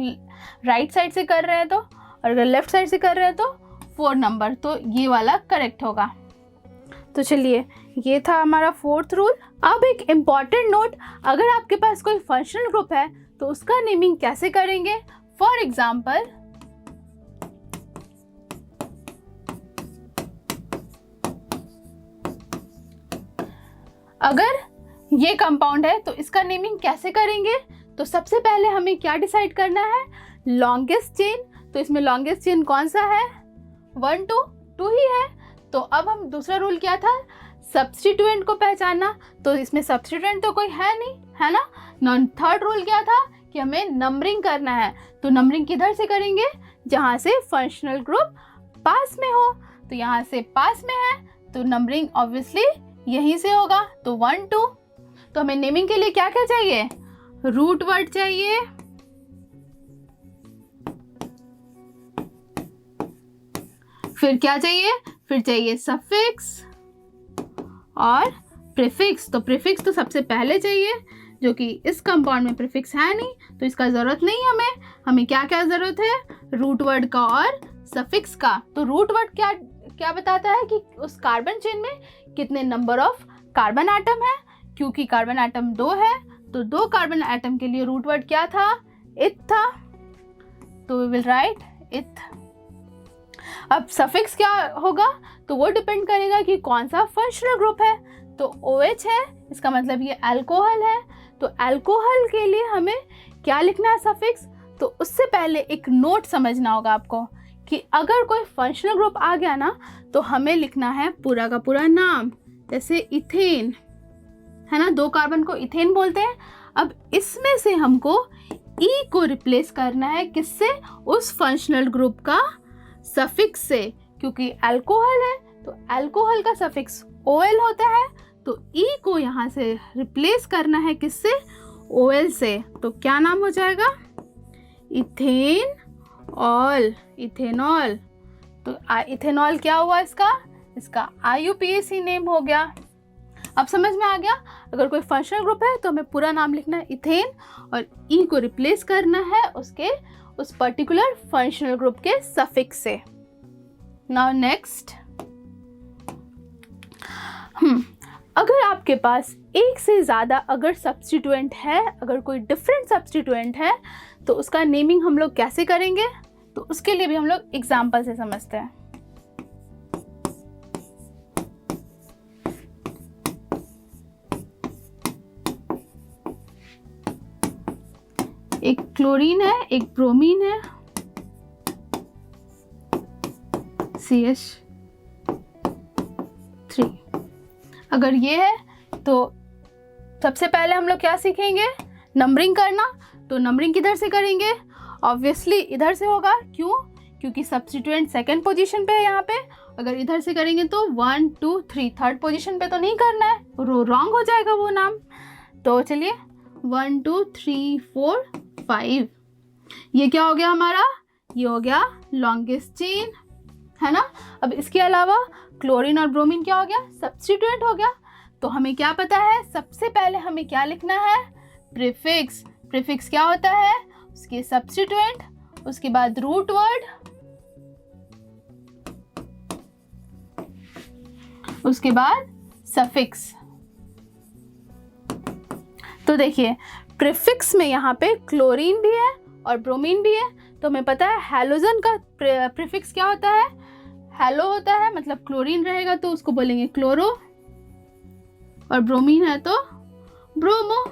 राइट साइड से कर रहे हैं तो, और अगर लेफ्ट साइड से कर रहे हैं तो 4 नंबर, तो ये वाला करेक्ट होगा। तो चलिए ये था हमारा 4th रूल। अब एक इम्पॉर्टेंट नोट, अगर आपके पास कोई फंक्शनल ग्रुप है तो उसका नेमिंग कैसे करेंगे। फॉर एग्जाम्पल, अगर ये कंपाउंड है तो इसका नेमिंग कैसे करेंगे। तो सबसे पहले हमें क्या डिसाइड करना है, लॉन्गेस्ट चेन। तो इसमें लॉन्गेस्ट चेन कौन सा है, 1 2 2 ही है। तो अब हम दूसरा रूल क्या था, सब्स्टिट्यूएंट को पहचानना। तो इसमें सब्स्टिट्यूएंट तो कोई है नहीं, है ना। 3rd रूल क्या था कि हमें नंबरिंग करना है। तो नंबरिंग किधर से करेंगे, जहाँ से फंक्शनल ग्रुप पास में हो। तो यहाँ से पास में है तो नंबरिंग ऑब्वियसली यहीं से होगा, तो 1 2। तो हमें नेमिंग के लिए क्या क्या चाहिए, रूट वर्ड चाहिए, फिर क्या चाहिए, फिर चाहिए सफिक्स और प्रीफिक्स। तो प्रीफिक्स तो सबसे पहले चाहिए, जो कि इस कंपाउंड में प्रीफिक्स है नहीं, तो इसका ज़रूरत नहीं हमें क्या क्या ज़रूरत है, रूट वर्ड का और सफिक्स का। तो रूट वर्ड क्या क्या बताता है कि उस कार्बन चेन में कितने नंबर ऑफ कार्बन एटम है। क्योंकि कार्बन एटम 2 है तो 2 कार्बन एटम के लिए रूट वर्ड क्या था, इथ था। तो वी विल राइट इथ। अब सफिक्स क्या होगा, तो वो डिपेंड करेगा कि कौन सा फंक्शनल ग्रुप है। तो OH है, इसका मतलब ये अल्कोहल है। तो अल्कोहल के लिए हमें क्या लिखना है, सफिक्स। तो उससे पहले एक नोट समझना होगा आपको कि अगर कोई फंक्शनल ग्रुप आ गया ना, तो हमें लिखना है पूरा का पूरा नाम। जैसे इथेन है ना, 2 कार्बन को इथेन बोलते हैं। अब इसमें से हमको E को रिप्लेस करना है, किससे, उस फंक्शनल ग्रुप का सफिक्स से। क्योंकि अल्कोहल है तो अल्कोहल का सफिक्स OL होता है, तो E को यहाँ से रिप्लेस करना है किससे, OL से। तो क्या नाम हो जाएगा, इथेन ऑल, इथेनॉल। तो इथेनॉल क्या हुआ, इसका IUPAC नेम हो गया। अब समझ में आ गया, अगर कोई फंक्शनल ग्रुप है तो हमें पूरा नाम लिखना है इथेन, और E को रिप्लेस करना है उसके उस पर्टिकुलर फंक्शनल ग्रुप के सफिक्स से। नाउ नेक्स्ट, अगर आपके पास एक से ज़्यादा अगर सब्स्टिट्यूएंट है, अगर कोई डिफरेंट सब्स्टिट्यूएंट है, तो उसका नेमिंग हम लोग कैसे करेंगे, तो उसके लिए भी हम लोग एग्जाम्पल से समझते हैं। एक क्लोरीन है, एक ब्रोमीन है, CH3। अगर ये है तो सबसे पहले हम लोग क्या सीखेंगे, नंबरिंग करना। तो नंबरिंग किधर से करेंगे, ऑब्वियसली इधर से होगा। क्यों, क्योंकि सब्स्टिट्यूएंट सेकंड पोजीशन पे है यहाँ पे। अगर इधर से करेंगे तो 1 2 3, थर्ड पोजीशन पे तो नहीं करना है, रॉन्ग हो जाएगा वो नाम। तो चलिए 1 2 3 4 5, ये क्या हो गया हमारा, ये हो गया लॉन्गेस्ट चेन, है ना। अब इसके अलावा क्लोरीन और ब्रोमीन क्या हो गया, सब्स्टिट्यूएंट हो गया। तो हमें क्या पता है, सबसे पहले हमें क्या लिखना है, प्रीफिक्स। प्रीफिक्स क्या होता है, उसके सब्स्टिट्यूएंट, उसके बाद रूट वर्ड, उसके बाद सफिक्स। तो देखिए प्रीफिक्स में यहाँ पे क्लोरीन भी है और ब्रोमीन भी है। तो हमें पता है हैलोजन का प्रीफिक्स क्या होता है, हेलो होता है, मतलब क्लोरीन रहेगा तो उसको बोलेंगे क्लोरो, और ब्रोमीन है तो ब्रोमो।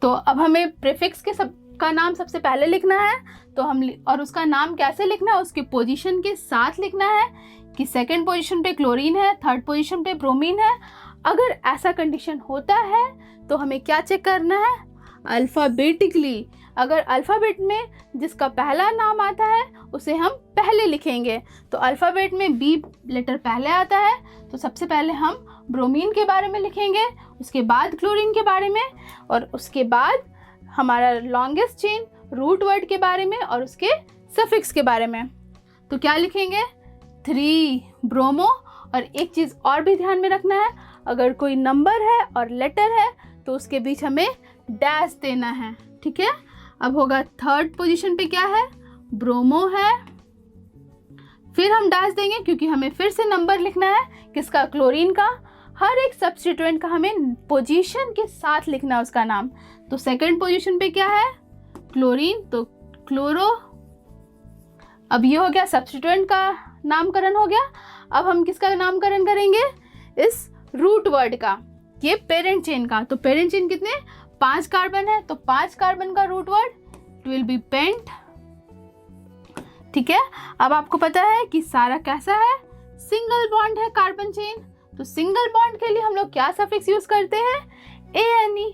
तो अब हमें प्रीफिक्स के का नाम सबसे पहले लिखना है। तो और उसका नाम कैसे लिखना है, उसके पोजीशन के साथ लिखना है कि सेकंड पोजीशन पे क्लोरीन है, थर्ड पोजीशन पे ब्रोमीन है। अगर ऐसा कंडीशन होता है तो हमें क्या चेक करना है, अल्फ़ाबेटिकली। अगर अल्फ़ाबेट में जिसका पहला नाम आता है उसे हम पहले लिखेंगे। तो अल्फ़ाबेट में बी लेटर पहले आता है, तो सबसे पहले हम ब्रोमीन के बारे में लिखेंगे, उसके बाद क्लोरीन के बारे में, और उसके बाद हमारा लॉन्गेस्ट चेन रूट वर्ड के बारे में और उसके सफिक्स के बारे में। तो क्या लिखेंगे, 3 ब्रोमो। और एक चीज़ और भी ध्यान में रखना है, अगर कोई नंबर है और लेटर है तो उसके बीच हमें डैश देना है, ठीक है। अब होगा थर्ड पोजीशन पे क्या है, ब्रोमो है, फिर हम डैश देंगे क्योंकि हमें फिर से नंबर लिखना है, किसका, क्लोरीन का। हर एक सब्स्टिट्यूएंट का हमें पोजीशन के साथ लिखना है उसका नाम। तो सेकंड पोजीशन पे क्या है, क्लोरीन, तो क्लोरो। अब ये हो गया सब्स्टिट्यूएंट का नामकरण हो गया। अब हम किसका नामकरण करेंगे, इस रूट वर्ड का, ये पेरेंट चेन का। तो पेरेंट चेन कितने, 5 कार्बन है, तो 5 कार्बन का root word it will be pent, ठीक है। अब आपको पता है कि सारा कैसा है, सिंगल बॉन्ड है कार्बन चेन। तो सिंगल बॉन्ड के लिए हम लोग क्या सफिक्स यूज करते हैं, ANE।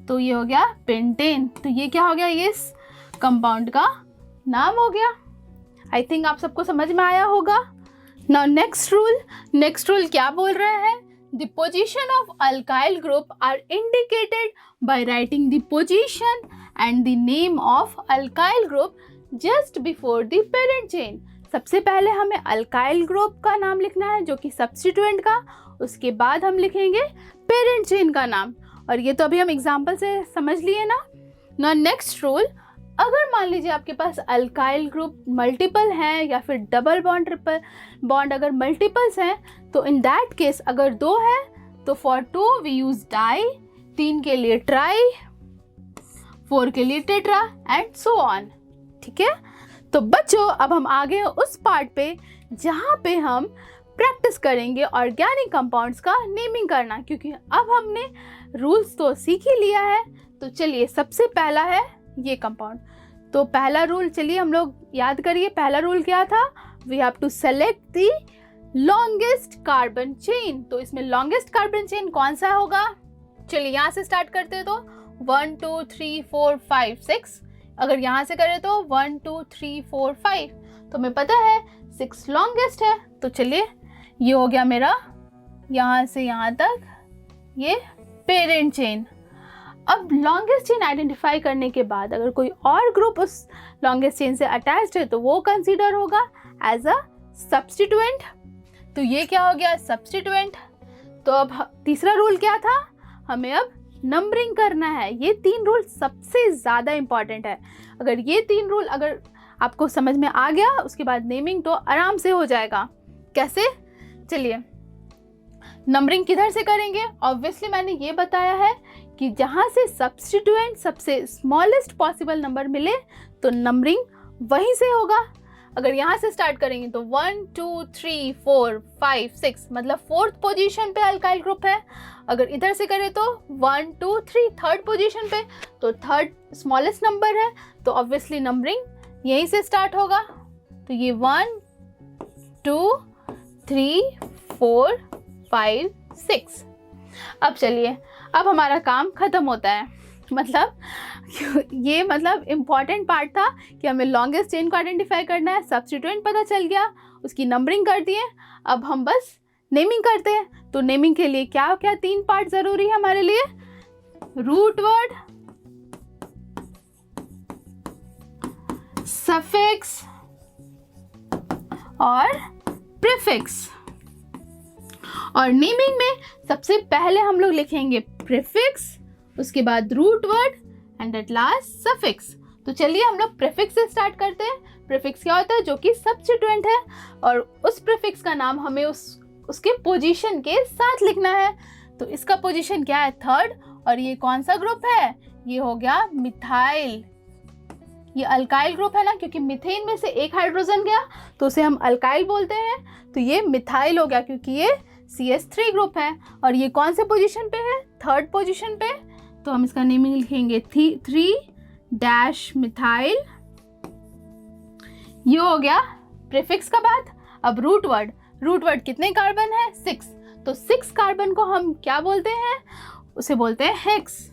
तो ये हो गया पेंटेन। तो ये क्या हो गया, ये इस कंपाउंड का नाम हो गया। आई थिंक आप सबको समझ में आया होगा। नाउ नेक्स्ट रूल क्या बोल रहा है, The position of alkyl group are indicated by writing the position and the name of alkyl group just before the parent chain. सबसे पहले हमें अल्काइल ग्रुप का नाम लिखना है जो कि सब्स्टिट्यूएंट का, उसके बाद हम लिखेंगे पेरेंट चेन का नाम। और ये तो अभी हम एग्जाम्पल से समझ लिए ना। नाउ नेक्स्ट रूल, अगर मान लीजिए आपके पास अल्काइल ग्रुप मल्टीपल हैं या फिर डबल बॉन्ड ट्रिपल बॉन्ड अगर मल्टीपल्स हैं, तो इन दैट केस अगर 2 है तो फॉर 2 वी यूज डाई, 3 के लिए ट्राई, 4 के लिए टेट्रा एंड सो ऑन, ठीक है। तो बच्चों अब हम आगे उस पार्ट पे जहाँ पे हम प्रैक्टिस करेंगे ऑर्गेनिक कंपाउंड्स का नेमिंग करना, क्योंकि अब हमने रूल्स तो सीख ही लिया है। तो चलिए सबसे पहला है ये कंपाउंड। तो पहला रूल चलिए हम लोग याद करिए, पहला रूल क्या था, we have to select the longest carbon chain. तो इसमें लॉन्गेस्ट कार्बन चेन कौन सा होगा, चलिए यहाँ से स्टार्ट करते हैं। तो 1 2 3 4 5 6, अगर यहाँ से करें तो 1 2 3 4 5, तो हमें पता है 6 लॉन्गेस्ट है। तो चलिए ये हो गया मेरा यहाँ से यहाँ तक ये पेरेंट चेन। अब लॉन्गेस्ट चेन आइडेंटिफाई करने के बाद अगर कोई और ग्रुप उस लॉन्गेस्ट चेन से अटैच्ड है तो वो कंसीडर होगा एज अ सब्स्टिट्यूएंट। तो ये क्या हो गया, सब्स्टिट्यूएंट। तो अब तीसरा रूल क्या था, हमें अब नंबरिंग करना है। ये 3 रूल सबसे ज़्यादा इम्पॉर्टेंट है। अगर ये 3 रूल अगर आपको समझ में आ गया, उसके बाद नेमिंग तो आराम से हो जाएगा। कैसे? चलिए, नंबरिंग किधर से करेंगे? ऑब्वियसली मैंने ये बताया है कि जहाँ से सब्स्टिट्यूएंट सबसे स्मॉलेस्ट पॉसिबल नंबर मिले तो नंबरिंग वहीं से होगा। अगर यहाँ से स्टार्ट करेंगे तो 1 2 3 4 5 6 मतलब 4th पोजीशन पे अल्काइल ग्रुप है। अगर इधर से करें तो 1 2 3 3rd पोजीशन पे, तो 3rd स्मॉलेस्ट नंबर है, तो ऑब्वियसली नंबरिंग यहीं से स्टार्ट होगा। तो ये 1 2 3 4 5 6। अब चलिए, अब हमारा काम ख़त्म होता है। मतलब ये मतलब इम्पॉर्टेंट पार्ट था कि हमें लॉन्गेस्ट चेन को आइडेंटिफाई करना है, सब्स्टिट्यूएंट पता चल गया, उसकी नंबरिंग कर दिए। अब हम बस नेमिंग करते हैं। तो नेमिंग के लिए क्या क्या 3 पार्ट ज़रूरी है हमारे लिए? रूट वर्ड, सफिक्स और प्रीफिक्स। और नेमिंग में सबसे पहले हम लोग लिखेंगे प्रीफिक्स, उसके बाद root word and at last suffix. तो चलिए हम लोग प्रीफिक्स से स्टार्ट करते हैं। प्रीफिक्स क्या होता है? जो कि सब्स्टिट्यूएंट है, और उस प्रीफिक्स का नाम हमें उसके पोजीशन के साथ लिखना है। तो इसका पोजीशन क्या है? 3rd। और ये कौन सा ग्रुप है? ये हो गया मिथाइल। ये अल्काइल ग्रुप है ना, क्योंकि मिथेन में से एक हाइड्रोजन गया तो उसे हम अल्काइल बोलते हैं। तो ये मिथाइल हो गया क्योंकि ये CH3 ग्रुप है। और ये कौन से पोजीशन पे है? 3rd पोजीशन पे। तो हम इसका नेमिंग लिखेंगे 3 मिथाइल। ये हो गया प्रीफिक्स का बात। अब रूट वर्ड, रूट वर्ड कितने कार्बन है? 6। तो 6 कार्बन को हम क्या बोलते हैं? उसे बोलते हैं हेक्स।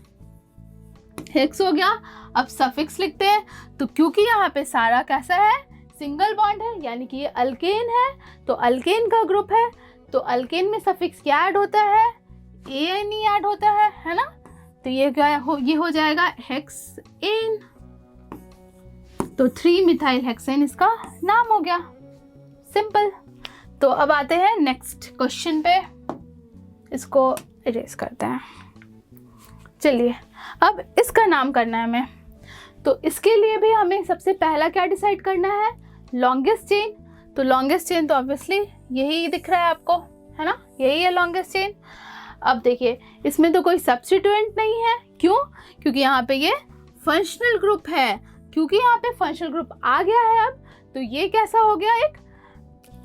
हेक्स हो गया। अब सफिक्स लिखते हैं। तो क्योंकि यहाँ पे सारा कैसा है? सिंगल बॉन्ड है, यानी कि ये अल्केन है, तो अल्केन का ग्रुप है। तो अल्केन में सफिक्स क्या ऐड होता है? ANE ऐड होता है ना। तो ये क्या ये हो जाएगा हेक्सेन। तो 3 मिथाइल हेक्सेन इसका नाम हो गया। सिंपल। तो अब आते हैं नेक्स्ट क्वेश्चन पे। इसको इरेज करते हैं। चलिए, अब इसका नाम करना है हमें। तो इसके लिए भी हमें सबसे पहला क्या डिसाइड करना है? Longest chain. तो लॉन्गेस्ट चेन तो ऑब्वियसली यही दिख रहा है आपको, है ना, यही है लॉन्गेस्ट चेन। अब देखिए, इसमें तो कोई सब्स्टिट्यूएंट नहीं है। क्यों? क्योंकि यहाँ पे ये फंक्शनल ग्रुप है। क्योंकि यहाँ पे फंक्शनल ग्रुप आ गया है अब, तो ये कैसा हो गया एक,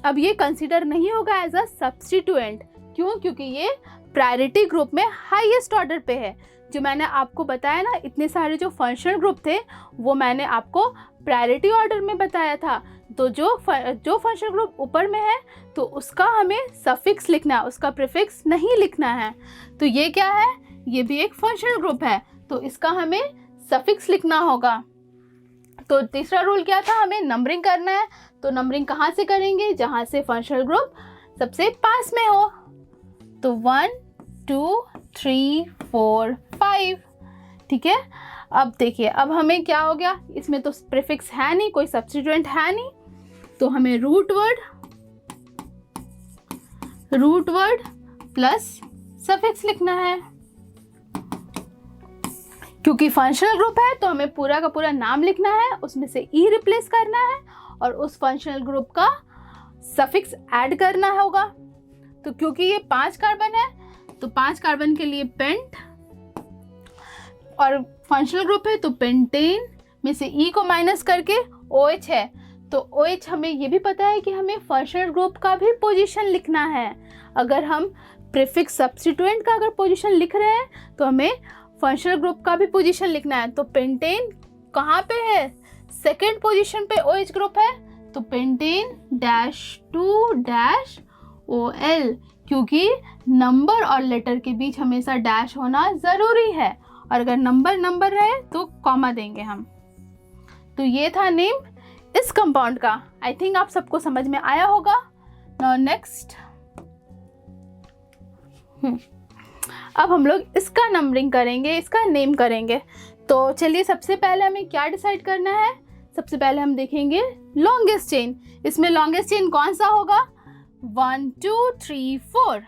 अब ये कंसीडर नहीं होगा एज अ सब्स्टिट्यूएंट। क्यों? क्योंकि ये प्रायोरिटी ग्रुप में हाईएस्ट ऑर्डर पे है। जो मैंने आपको बताया ना, इतने सारे जो फंक्शनल ग्रुप थे वो मैंने आपको प्रायोरिटी ऑर्डर में बताया था। तो जो फंक्शनल ग्रुप ऊपर में है तो उसका हमें सफिक्स लिखना है, उसका प्रीफिक्स नहीं लिखना है। तो ये क्या है? ये भी एक फंक्शनल ग्रुप है, तो इसका हमें सफिक्स लिखना होगा। तो तीसरा रूल क्या था? हमें नंबरिंग करना है। तो नंबरिंग कहाँ से करेंगे? जहाँ से फंक्शनल ग्रुप सबसे पास में हो। तो 1 2 3 4 5। ठीक है। अब देखिए, अब हमें क्या हो गया? इसमें तो प्रीफिक्स है नहीं, कोई सब्स्टिट्यूएंट है नहीं, तो हमें रूट वर्ड प्लस सफिक्स लिखना है। क्योंकि फंक्शनल ग्रुप है तो हमें पूरा का पूरा नाम लिखना है, उसमें से ई रिप्लेस करना है और उस फंक्शनल ग्रुप का सफिक्स ऐड करना होगा। तो क्योंकि ये 5 कार्बन है तो 5 कार्बन के लिए पेंट, और फंक्शनल ग्रुप है तो पेंटेन में से ई को माइनस करके OH है। तो OH हमें ये भी पता है कि हमें फंक्शनल ग्रुप का भी पोजीशन लिखना है। अगर हम प्रीफिक्स सब्स्टिट्यूएंट का अगर पोजीशन लिख रहे हैं तो हमें फंक्शनल ग्रुप का भी पोजीशन लिखना है। तो पेंटेन कहाँ पे है? 2nd पोजीशन पे OH ग्रुप है, तो पेंटेन -2-OL, क्योंकि नंबर और लेटर के बीच हमेशा डैश होना ज़रूरी है, और अगर नंबर रहे तो कॉमा देंगे हम। तो ये था नेम इस कंपाउंड का। आई थिंक आप सबको समझ में आया होगा। नाउ नेक्स्ट, अब हम लोग इसका नंबरिंग करेंगे, इसका नेम करेंगे। तो चलिए, सबसे पहले हमें क्या डिसाइड करना है? सबसे पहले हम देखेंगे लॉन्गेस्ट चेन। इसमें लॉन्गेस्ट चेन कौन सा होगा? 1 2 3 4।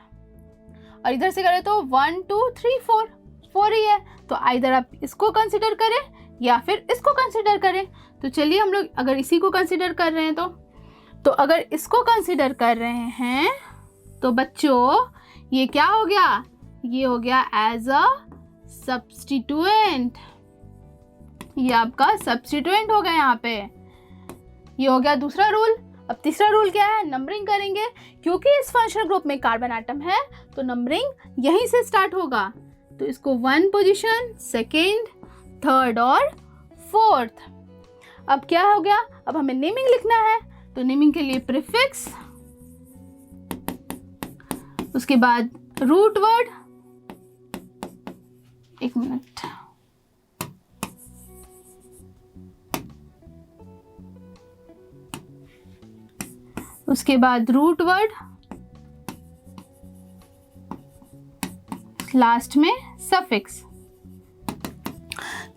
और इधर से करें तो 1 2 3 4। 4 ही है, तो आइदर आप इसको कंसिडर करें या फिर इसको कंसिडर करें। तो चलिए हम लोग अगर इसी को कंसिडर कर रहे हैं तो अगर इसको कंसिडर कर रहे हैं तो बच्चों ये क्या हो गया, ये हो गया एज अ सब्स्टिट्यूएंट, ये आपका सब्स्टिट्यूएंट हो गया यहाँ पे। ये हो गया दूसरा रूल। अब तीसरा रूल क्या है, नंबरिंग करेंगे। क्योंकि इस फंक्शनल ग्रुप में कार्बन एटम है तो नंबरिंग यहीं से स्टार्ट होगा। तो इसको 1 पोजीशन, सेकेंड, थर्ड और फोर्थ। अब क्या हो गया, अब हमें नेमिंग लिखना है। तो नेमिंग के लिए प्रीफिक्स, उसके बाद रूट वर्ड, एक मिनट, उसके बाद रूट वर्ड, लास्ट में सफिक्स।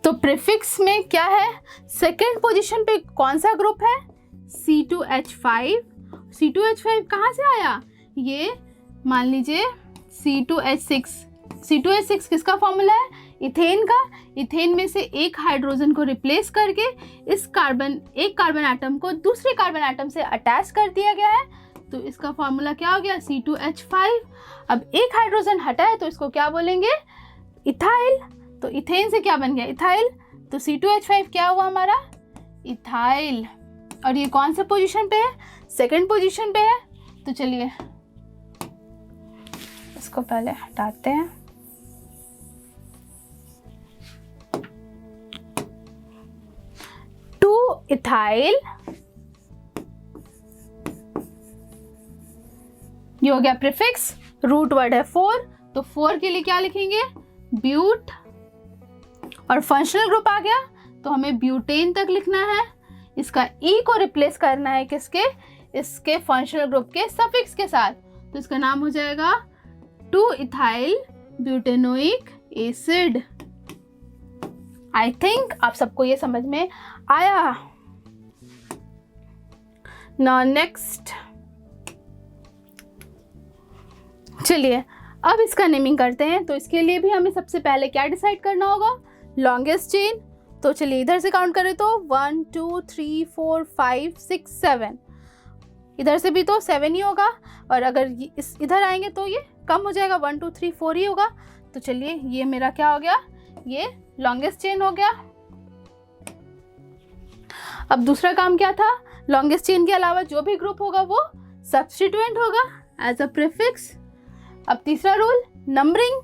तो प्रीफिक्स में क्या है, सेकेंड पोजीशन पे कौन सा ग्रुप है, C2H5। C2H5 कहाँ से आया, ये मान लीजिए C2H6। C2H6 किसका फॉर्मूला है, इथेन का। इथेन में से एक हाइड्रोजन को रिप्लेस करके एक कार्बन एटम को दूसरे कार्बन एटम से अटैच कर दिया गया है। तो इसका फॉर्मूला क्या हो गया, C2H5। अब एक हाइड्रोजन हटा है तो इसको क्या बोलेंगे, इथाइल। तो इथेन से क्या बन गया, इथाइल। तो C2H5 क्या हुआ हमारा, इथाइल। और ये कौन से पोजीशन पे है, सेकंड पोजीशन पे है। तो चलिए इसको पहले हटाते हैं। इथाइल, ये हो गया प्रीफिक्स। रूट वर्ड है 4, तो 4 के लिए क्या लिखेंगे, ब्यूट। और फंक्शनल ग्रुप आ गया तो हमें ब्यूटेन तक लिखना है। इसका ई को रिप्लेस करना है किसके, इसके फंक्शनल ग्रुप के सफिक्स के साथ। तो इसका नाम हो जाएगा 2-इथाइल ब्यूटेनोइक एसिड। आई थिंक आप सबको ये समझ में आया। नाउ नेक्स्ट, चलिए अब इसका नेमिंग करते हैं। तो इसके लिए भी हमें सबसे पहले क्या डिसाइड करना होगा, लॉन्गेस्ट चेन। तो चलिए इधर से काउंट करें तो 1 2 3 4 5 6 7, इधर से भी तो 7 ही होगा। और अगर इस इधर आएंगे तो ये कम हो जाएगा, 1 2 3 4 ही होगा। तो चलिए ये मेरा क्या हो गया, ये लॉन्गेस्ट चेन हो गया। अब दूसरा काम क्या था, लॉन्गेस्ट चेन के अलावा जो भी ग्रुप होगा वो सब्स्टिट्यूएंट होगा एज अ प्रीफिक्स। अब तीसरा रूल, नंबरिंग।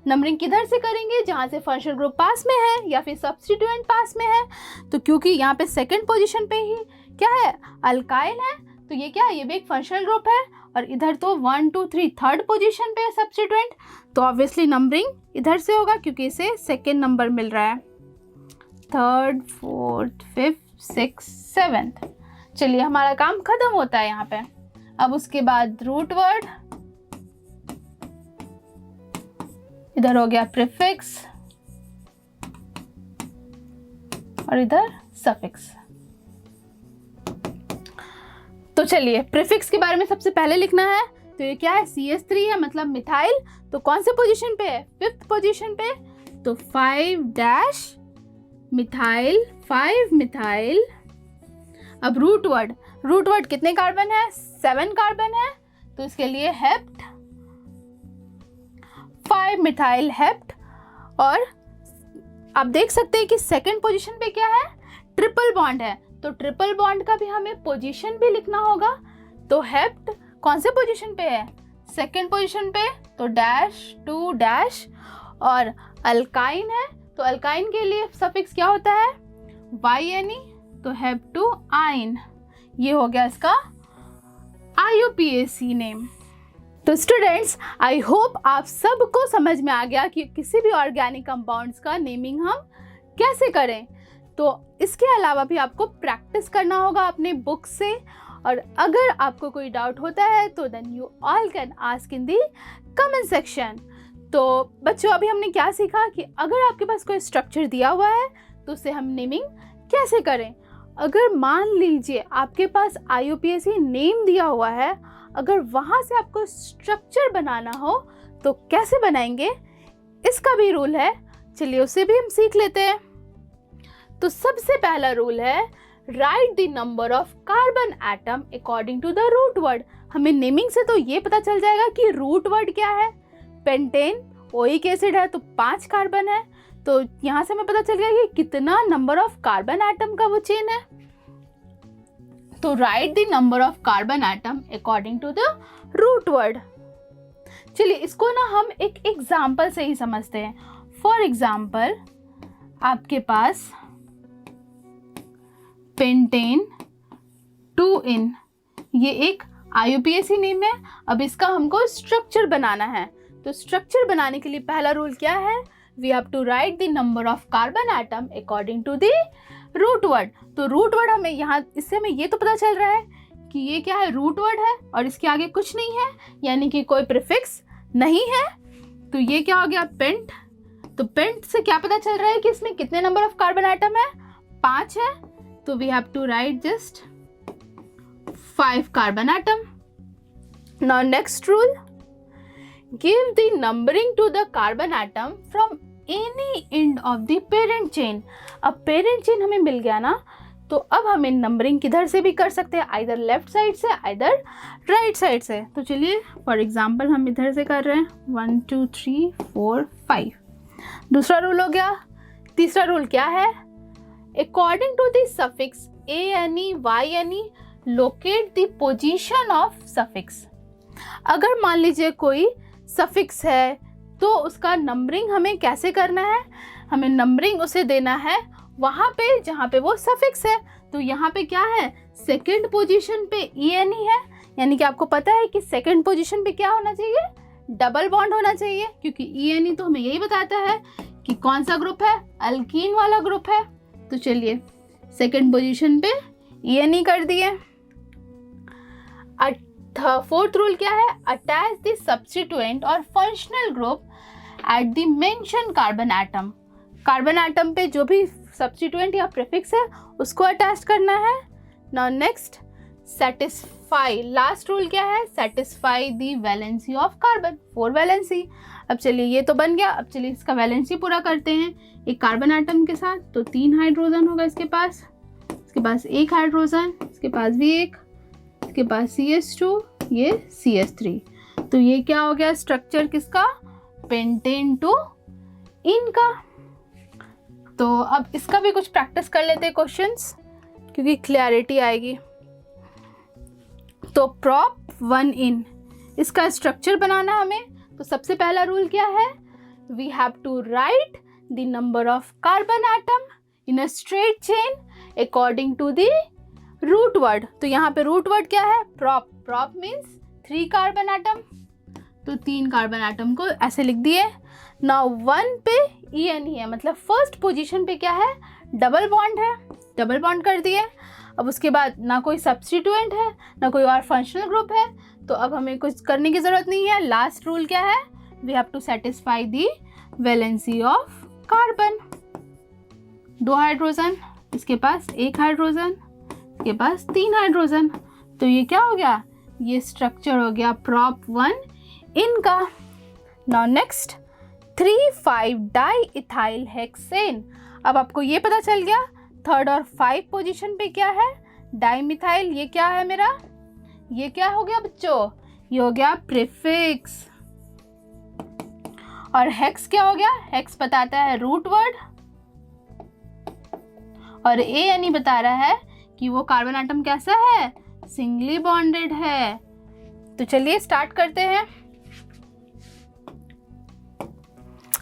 नंबरिंग किधर से करेंगे, जहाँ से फंक्शनल ग्रुप पास में है या फिर सब्स्टिट्यूएंट पास में है। तो क्योंकि यहाँ पे सेकंड पोजीशन पे ही क्या है, अल्काइल है, तो ये क्या है, ये भी एक फंक्शनल ग्रुप है। और इधर तो 1 2 3 थर्ड पोजीशन पे है सब्स्टिट्यूएंट, तो ऑब्वियसली नंबरिंग इधर से होगा क्योंकि इसे सेकेंड नंबर मिल रहा है, third, fourth, fifth, six, seventh. चलिए हमारा काम खत्म होता है यहाँ पे। अब उसके बाद रूट वर्ड, इधर हो गया प्रीफिक्स और इधर सफिक्स। तो चलिए प्रीफिक्स के बारे में सबसे पहले लिखना है। तो ये क्या है, CH3 है, मतलब मिथाइल। तो कौन से पोजीशन पे है, 5th पोजीशन पे। तो 5- मिथाइल, 5 मिथाइल। अब रूट वर्ड कितने कार्बन है, 7 कार्बन है, तो इसके लिए हेप्ट, 5 मिथाइल हेप्ट। और आप देख सकते हैं कि सेकंड पोजीशन पे क्या है, ट्रिपल बॉन्ड है। तो ट्रिपल बॉन्ड का भी हमें पोजीशन भी लिखना होगा। तो हेप्ट कौन से पोजीशन पे है, सेकंड पोजीशन पे, तो -2। और अल्काइन है, तो अल्काइन के लिए सफिक्स क्या होता है, YNE, तो हेप्टुआइन। ये हो गया इसका IUPAC नेम। तो स्टूडेंट्स, आई होप आप सबको समझ में आ गया कि किसी भी ऑर्गेनिक कंपाउंड्स का नेमिंग हम कैसे करें। तो इसके अलावा भी आपको प्रैक्टिस करना होगा अपने बुक से। और अगर आपको कोई डाउट होता है तो then you all can ask in the comment section. तो बच्चों, अभी हमने क्या सीखा कि अगर आपके पास कोई स्ट्रक्चर दिया हुआ है तो उसे हम नेमिंग कैसे करें। अगर मान लीजिए आपके पास IUPAC नेम दिया हुआ है, अगर वहाँ से आपको स्ट्रक्चर बनाना हो तो कैसे बनाएंगे, इसका भी रूल है, चलिए उसे भी हम सीख लेते हैं। तो सबसे पहला रूल है write the number of carbon atom according to the root word. हमें नेमिंग से तो ये पता चल जाएगा कि रूट वर्ड क्या है। पेंटेन ओइक एसिड है तो 5 कार्बन है, तो यहाँ से हमें पता चल गया कि कितना नंबर ऑफ कार्बन एटम का वो चेन है। तो write the number of carbon atom according to the root word. चलिए इसको ना हम एक एग्जाम्पल से ही समझते हैं। फॉर एग्जाम्पल आपके पास पेंटेन 2N, ये एक IUPAC नेम है। अब इसका हमको स्ट्रक्चर बनाना है, तो स्ट्रक्चर बनाने के लिए पहला रूल क्या है, we have to write the number of carbon atom according to the root word. तो रूट वर्ड हमें यहाँ, इससे हमें ये तो पता चल रहा है कि ये क्या है, रूट वर्ड है और इसके आगे कुछ नहीं है, यानी कि कोई प्रीफिक्स नहीं है। तो ये क्या हो गया, पेंट। तो पेंट से क्या पता चल रहा है कि इसमें कितने नंबर ऑफ कार्बन एटम है, 5 है। तो we have to write just 5 carbon atom. Now next rule, give the numbering to the carbon atom from any end of the parent chain. अब पेरेंट चेन हमें मिल गया ना, तो अब हमें नंबरिंग किधर से भी कर सकते हैं, आइदर लेफ्ट साइड से आइदर राइट साइड से। तो चलिए फॉर एग्जांपल हम इधर से कर रहे हैं 1 2 3 4 5। दूसरा रूल हो गया। तीसरा रूल क्या है, according to the suffix ANE YNE locate the position of suffix. अगर मान लीजिए कोई सफिक्स है तो उसका नंबरिंग हमें कैसे करना है, हमें नंबरिंग उसे देना है वहाँ पे जहाँ पे वो सफिक्स है। तो यहाँ पे क्या है, सेकंड पोजीशन पे ENE है, यानी कि आपको पता है कि सेकंड पोजीशन पे क्या होना चाहिए, डबल बॉन्ड होना चाहिए, क्योंकि ENE तो हमें यही बताता है कि कौन सा ग्रुप है, अल्कीन वाला ग्रुप है। तो चलिए सेकंड पोजीशन पे ENE कर दिए। फोर्थ रूल क्या है, अटैच द सब्स्टिट्यूएंट और functional group at the mention carbon atom. Carbon atom पे जो भी सब्स्टिट्यूएंट या प्रीफिक्स है उसको अटैच करना है। Now next satisfy, last rule क्या है, satisfy the valency of carbon, 4 valency. अब चलिए ये तो बन गया, अब चलिए इसका वैलेंसी पूरा करते हैं एक कार्बन एटम के साथ। तो 3 हाइड्रोजन होगा इसके पास 1 हाइड्रोजन, इसके पास भी 1, इसके पास CH2, ये CH3। तो ये क्या हो गया, स्ट्रक्चर किसका, पेंटेन 2N का। तो अब इसका भी कुछ प्रैक्टिस कर लेते हैं क्वेश्चंस, क्योंकि क्लैरिटी आएगी। तो prop 1N, इसका स्ट्रक्चर बनाना हमें। तो सबसे पहला रूल क्या है, we have to write the number of carbon atom in a straight chain according to the root word. तो यहाँ पे रूट वर्ड क्या है, prop। prop means 3 carbon atom, तो 3 कार्बन एटम को ऐसे लिख दिए। नाउ 1 पे ENE है, मतलब फर्स्ट पोजीशन पे क्या है, डबल बॉन्ड है, डबल बॉन्ड कर दिए। अब उसके बाद ना कोई सब्स्टिट्यूएंट है ना कोई और फंक्शनल ग्रुप है, तो अब हमें कुछ करने की ज़रूरत नहीं है। लास्ट रूल क्या है, we have to satisfy the valency of carbon. 2 hydrogen, इसके पास 1 हाइड्रोजन, इसके पास 3 हाइड्रोजन। तो ये क्या हो गया, ये स्ट्रक्चर हो गया prop 1N का। Now next 3,5 di ethyl hexane. अब आपको ये पता चल गया 3rd और 5 पोजीशन पे क्या है, डाई मिथाइल। ये क्या है मेरा, ये क्या हो गया बच्चों, ये हो गया प्रीफिक्स। और हेक्स क्या हो गया, हेक्स बताता है रूट वर्ड, और ANE बता रहा है कि वो कार्बन एटम कैसा है, सिंगली बॉन्डेड है। तो चलिए स्टार्ट करते हैं।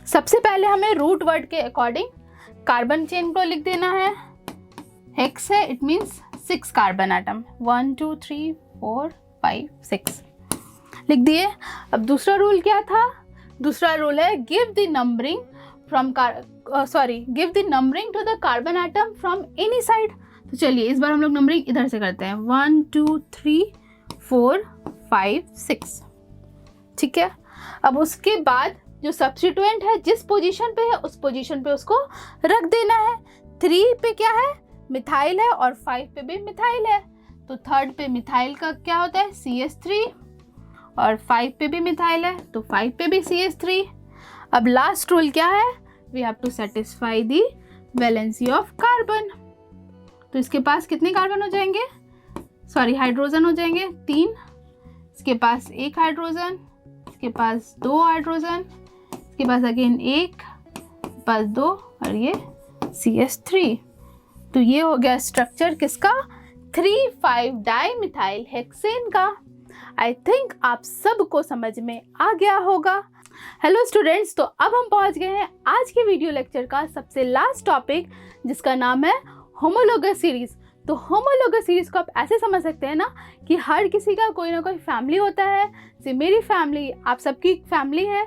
सबसे पहले हमें रूट वर्ड के अकॉर्डिंग कार्बन चेन को लिख देना है। हेक्स है, इट मीन्स 6 कार्बन एटम, 1 2 3 4 5 6 लिख दिए। अब दूसरा रूल क्या था, दूसरा रूल है give the numbering from give the numbering to the carbon atom from any side. तो चलिए इस बार हम लोग नंबरिंग इधर से करते हैं, 1 2 3 4 5 6, ठीक है। अब उसके बाद जो सब्स्टिट्यूएंट है जिस पोजीशन पे है उस पोजीशन पे उसको रख देना है। 3 पे क्या है, मिथाइल है, और 5 पे भी मिथाइल है। तो 3rd पे मिथाइल का क्या होता है, CH3, और 5 पे भी मिथाइल है तो 5 पे भी CH3। अब लास्ट रूल क्या है, we have to satisfy the valency of carbon. तो इसके पास कितने कार्बन हो जाएंगे, सॉरी हाइड्रोजन हो जाएंगे 3, इसके पास 1 हाइड्रोजन, इसके पास 2 हाइड्रोजन, इसके पास अगेन 1, पास 2 और ये CH3। तो ये हो गया स्ट्रक्चर किसका, 3,5 डाइमिथाइल हेक्सेन का। आई थिंक आप सबको समझ में आ गया होगा। हेलो स्टूडेंट्स, तो अब हम पहुंच गए हैं आज के वीडियो लेक्चर का सबसे लास्ट टॉपिक, जिसका नाम है होमोलोगस सीरीज। तो होमोलोगस सीरीज को आप ऐसे समझ सकते हैं ना कि हर किसी का कोई ना कोई फैमिली होता है। जैसे मेरी फैमिली, आप सबकी फैमिली है,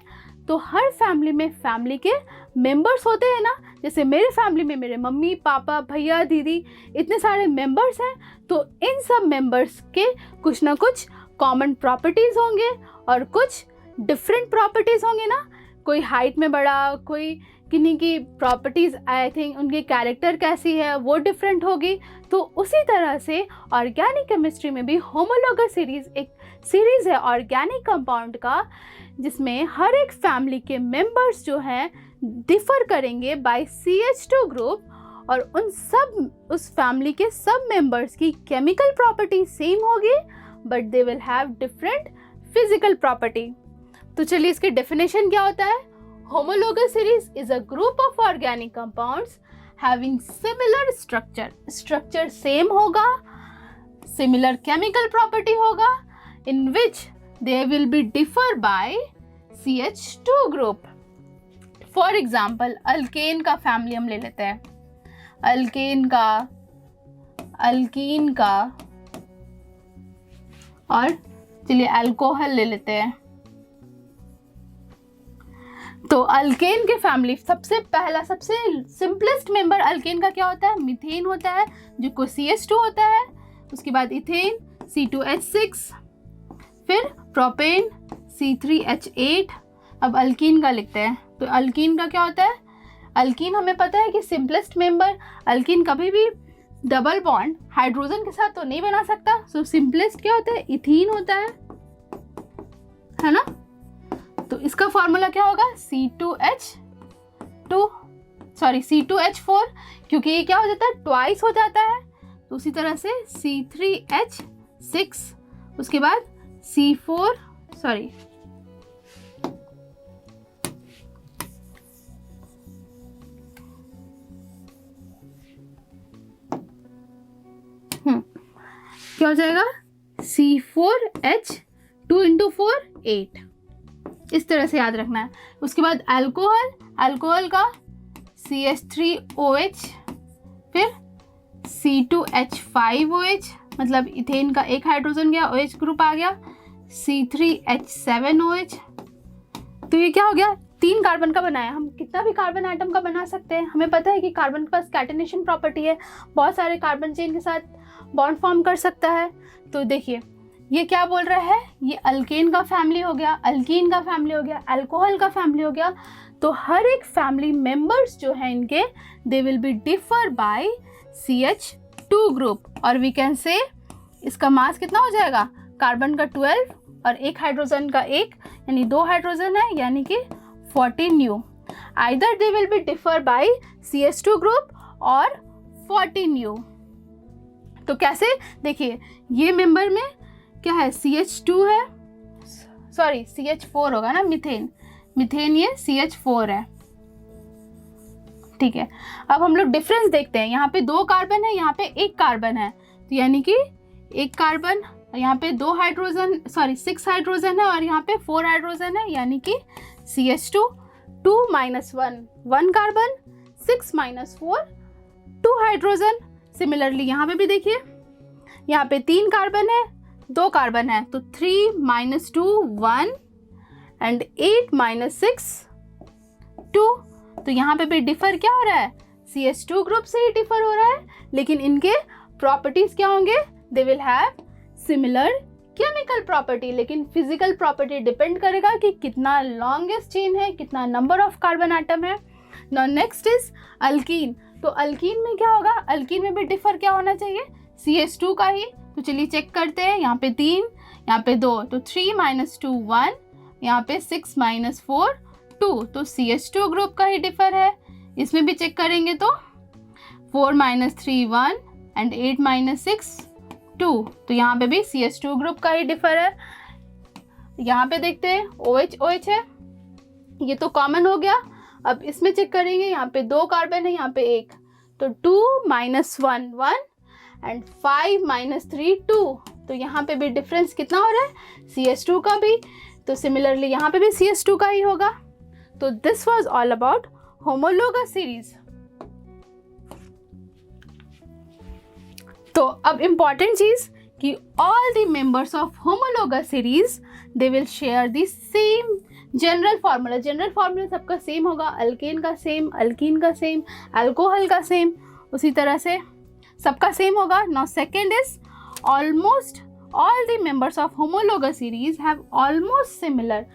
तो हर फैमिली में फैमिली के मेंबर्स होते हैं ना। जैसे मेरे फैमिली में मेरे मम्मी पापा भैया दीदी इतने सारे मेंबर्स हैं, तो इन सब मेंबर्स के कुछ ना कुछ कॉमन प्रॉपर्टीज़ होंगे और कुछ डिफरेंट प्रॉपर्टीज़ होंगे ना। कोई हाइट में बड़ा, कोई किन्हीं की प्रॉपर्टीज़ आई थिंक उनकी कैरेक्टर कैसी है वो डिफरेंट होगी। तो उसी तरह से ऑर्गेनिक केमिस्ट्री में भी होमोलोगस सीरीज़ एक सीरीज़ है ऑर्गेनिक कंपाउंड का, जिसमें हर एक फैमिली के मेंबर्स जो हैं डिफ़र करेंगे बाय CH2 ग्रुप, और उस फैमिली के सब मेंबर्स की केमिकल प्रॉपर्टी सेम होगी, but they will have different physical property. तो चलिए इसकी डेफिनेशन क्या होता है। Homologous series is a group of organic compounds having similar structure same होगा, सिमिलर केमिकल प्रॉपर्टी होगा, in which they will be differ by CH2 group. For example alkane का family हम ले लेते हैं, अल्कीन का और चलिए अल्कोहल ले लेते हैं। तो अल्केन के फैमिली सबसे सिंपलेस्ट मेंबर अल्केन का क्या होता है, मीथेन होता है जो को CH2 होता है, उसके बाद इथेन C2H6, फिर प्रोपेन C3H8। अब अल्कीन का लिखते हैं। तो अल्कीन का क्या होता है, अल्कीन हमें पता है कि सिंपलेस्ट मेंबर, अल्कीन कभी भी डबल बॉन्ड हाइड्रोजन के साथ तो नहीं बना सकता। सो सिंपलेस्ट क्या होता है, इथीन होता है ना। तो इसका फॉर्मूला क्या होगा, C2H4, क्योंकि ये क्या हो जाता है, ट्वाइस हो जाता है। तो उसी तरह से C3H6, उसके बाद C4 क्या हो जाएगा, C4H2 × 4 8। इस तरह से याद रखना है। उसके बाद अल्कोहल का CH3OH, फिर C2H5OH, मतलब इथेन का एक हाइड्रोजन गया, OH ग्रुप आ गया, C3H7OH। तो ये क्या हो गया, 3 कार्बन का बनाया। हम कितना भी कार्बन आइटम का बना सकते हैं। हमें पता है कि कार्बन के पास कैटेनेशन प्रॉपर्टी है, बहुत सारे कार्बन चेन के साथ बॉन्ड फॉर्म कर सकता है। तो देखिए ये क्या बोल रहा है, ये अल्केन का फैमिली हो गया, अल्कीन का फैमिली हो गया, अल्कोहल का फैमिली हो गया। तो हर एक फैमिली मेंबर्स जो हैं इनके, दे will be differ by CH2 group. और वी कैन से इसका मास कितना हो जाएगा, कार्बन का 12 और एक हाइड्रोजन का 1, यानी 2 हाइड्रोजन है, यानी कि 14 new. Either they will be differ by CH2 group और 14 न्यू। तो कैसे, देखिए ये मेंबर में क्या है, CH2 है, सॉरी CH4 होगा ना, मीथेन ये CH4 है, ठीक है। अब हम लोग डिफरेंस देखते हैं। यहाँ पे 2 कार्बन है, यहाँ पे 1 कार्बन है, तो यानी कि 1 कार्बन, यहाँ पे 6 हाइड्रोजन है और यहाँ पे 4 हाइड्रोजन है, यानी कि CH2 2 - 1 कार्बन, 6 - 4 2 हाइड्रोजन। सिमिलरली यहाँ पे भी देखिए, यहाँ पे 3 कार्बन है, 2 कार्बन है, तो 3 - 2 1 एंड 8 - 6 2। तो यहाँ पे भी डिफर क्या हो रहा है, CH2 ग्रुप से ही डिफर हो रहा है, लेकिन इनके प्रॉपर्टीज क्या होंगे, दे will have similar chemical property, लेकिन फिजिकल प्रॉपर्टी डिपेंड करेगा कि कितना लॉन्गेस्ट चेन है, कितना नंबर ऑफ कार्बन आइटम है। Now next is alkyne. तो अल्कीन में क्या होगा, अल्कीन में भी डिफर क्या होना चाहिए, CH2 का ही। तो चलिए चेक करते हैं, यहाँ पे 3, यहाँ पे 2, तो 3 - 2 1, यहाँ पे 6 - 4 2, तो CH2 ग्रुप का ही डिफर है। इसमें भी चेक करेंगे तो 4 - 3 1 एंड 8 - 6 2, तो यहाँ पे भी CH2 ग्रुप का ही डिफर है। यहाँ पे देखते हैं OH OH है, ये तो कॉमन हो गया। अब इसमें चेक करेंगे, यहाँ पे 2 कार्बन है, यहाँ पे 1, तो 2 - 1 1 एंड 5 - 3 2, तो यहाँ पे भी डिफरेंस कितना हो रहा है, CH2 का भी। तो सिमिलरली यहाँ पे भी CH2 का ही होगा। तो this was all about homologous series. तो अब इम्पॉर्टेंट चीज कि all the members of homologous series they will share the same general formula. General formula सबका सेम होगा, अल्केन का सेम, अल्कीन का सेम, अल्कोहल का सेम, उसी तरह से सबका सेम होगा। Now second is almost all the members of homologous series have almost similar,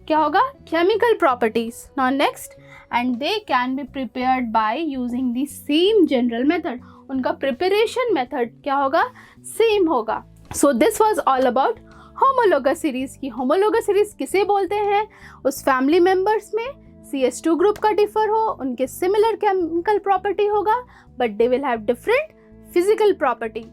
क्या होगा, chemical properties. Now next, and they can be prepared by using the same general method. उनका preparation method क्या होगा, same होगा। सो this was all about homologous series की homologous series किसे बोलते हैं, उस फैमिली मेंबर्स में CH2 ग्रुप का डिफर हो, उनके सिमिलर केमिकल प्रॉपर्टी होगा, but they will have different physical property.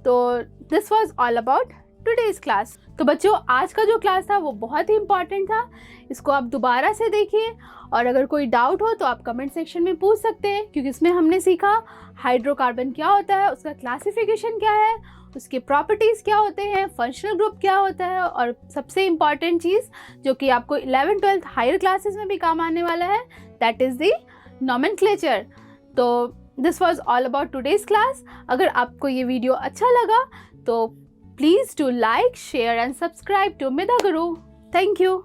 तो this was all about today's class. तो बच्चों, आज का जो क्लास था वो बहुत ही इंपॉर्टेंट था, इसको आप दोबारा से देखिए, और अगर कोई डाउट हो तो आप कमेंट सेक्शन में पूछ सकते हैं, क्योंकि इसमें हमने सीखा हाइड्रोकार्बन क्या होता है, उसका क्लासिफिकेशन क्या है, उसके प्रॉपर्टीज़ क्या होते हैं, फंक्शनल ग्रुप क्या होता है, और सबसे इम्पॉर्टेंट चीज़ जो कि आपको 11th 12th हायर क्लासेस में भी काम आने वाला है, दैट इज़ द नोमेनक्लेचर। तो this was all about today's class. अगर आपको ये वीडियो अच्छा लगा तो please do like, share and subscribe to Medha Guru. Thank you.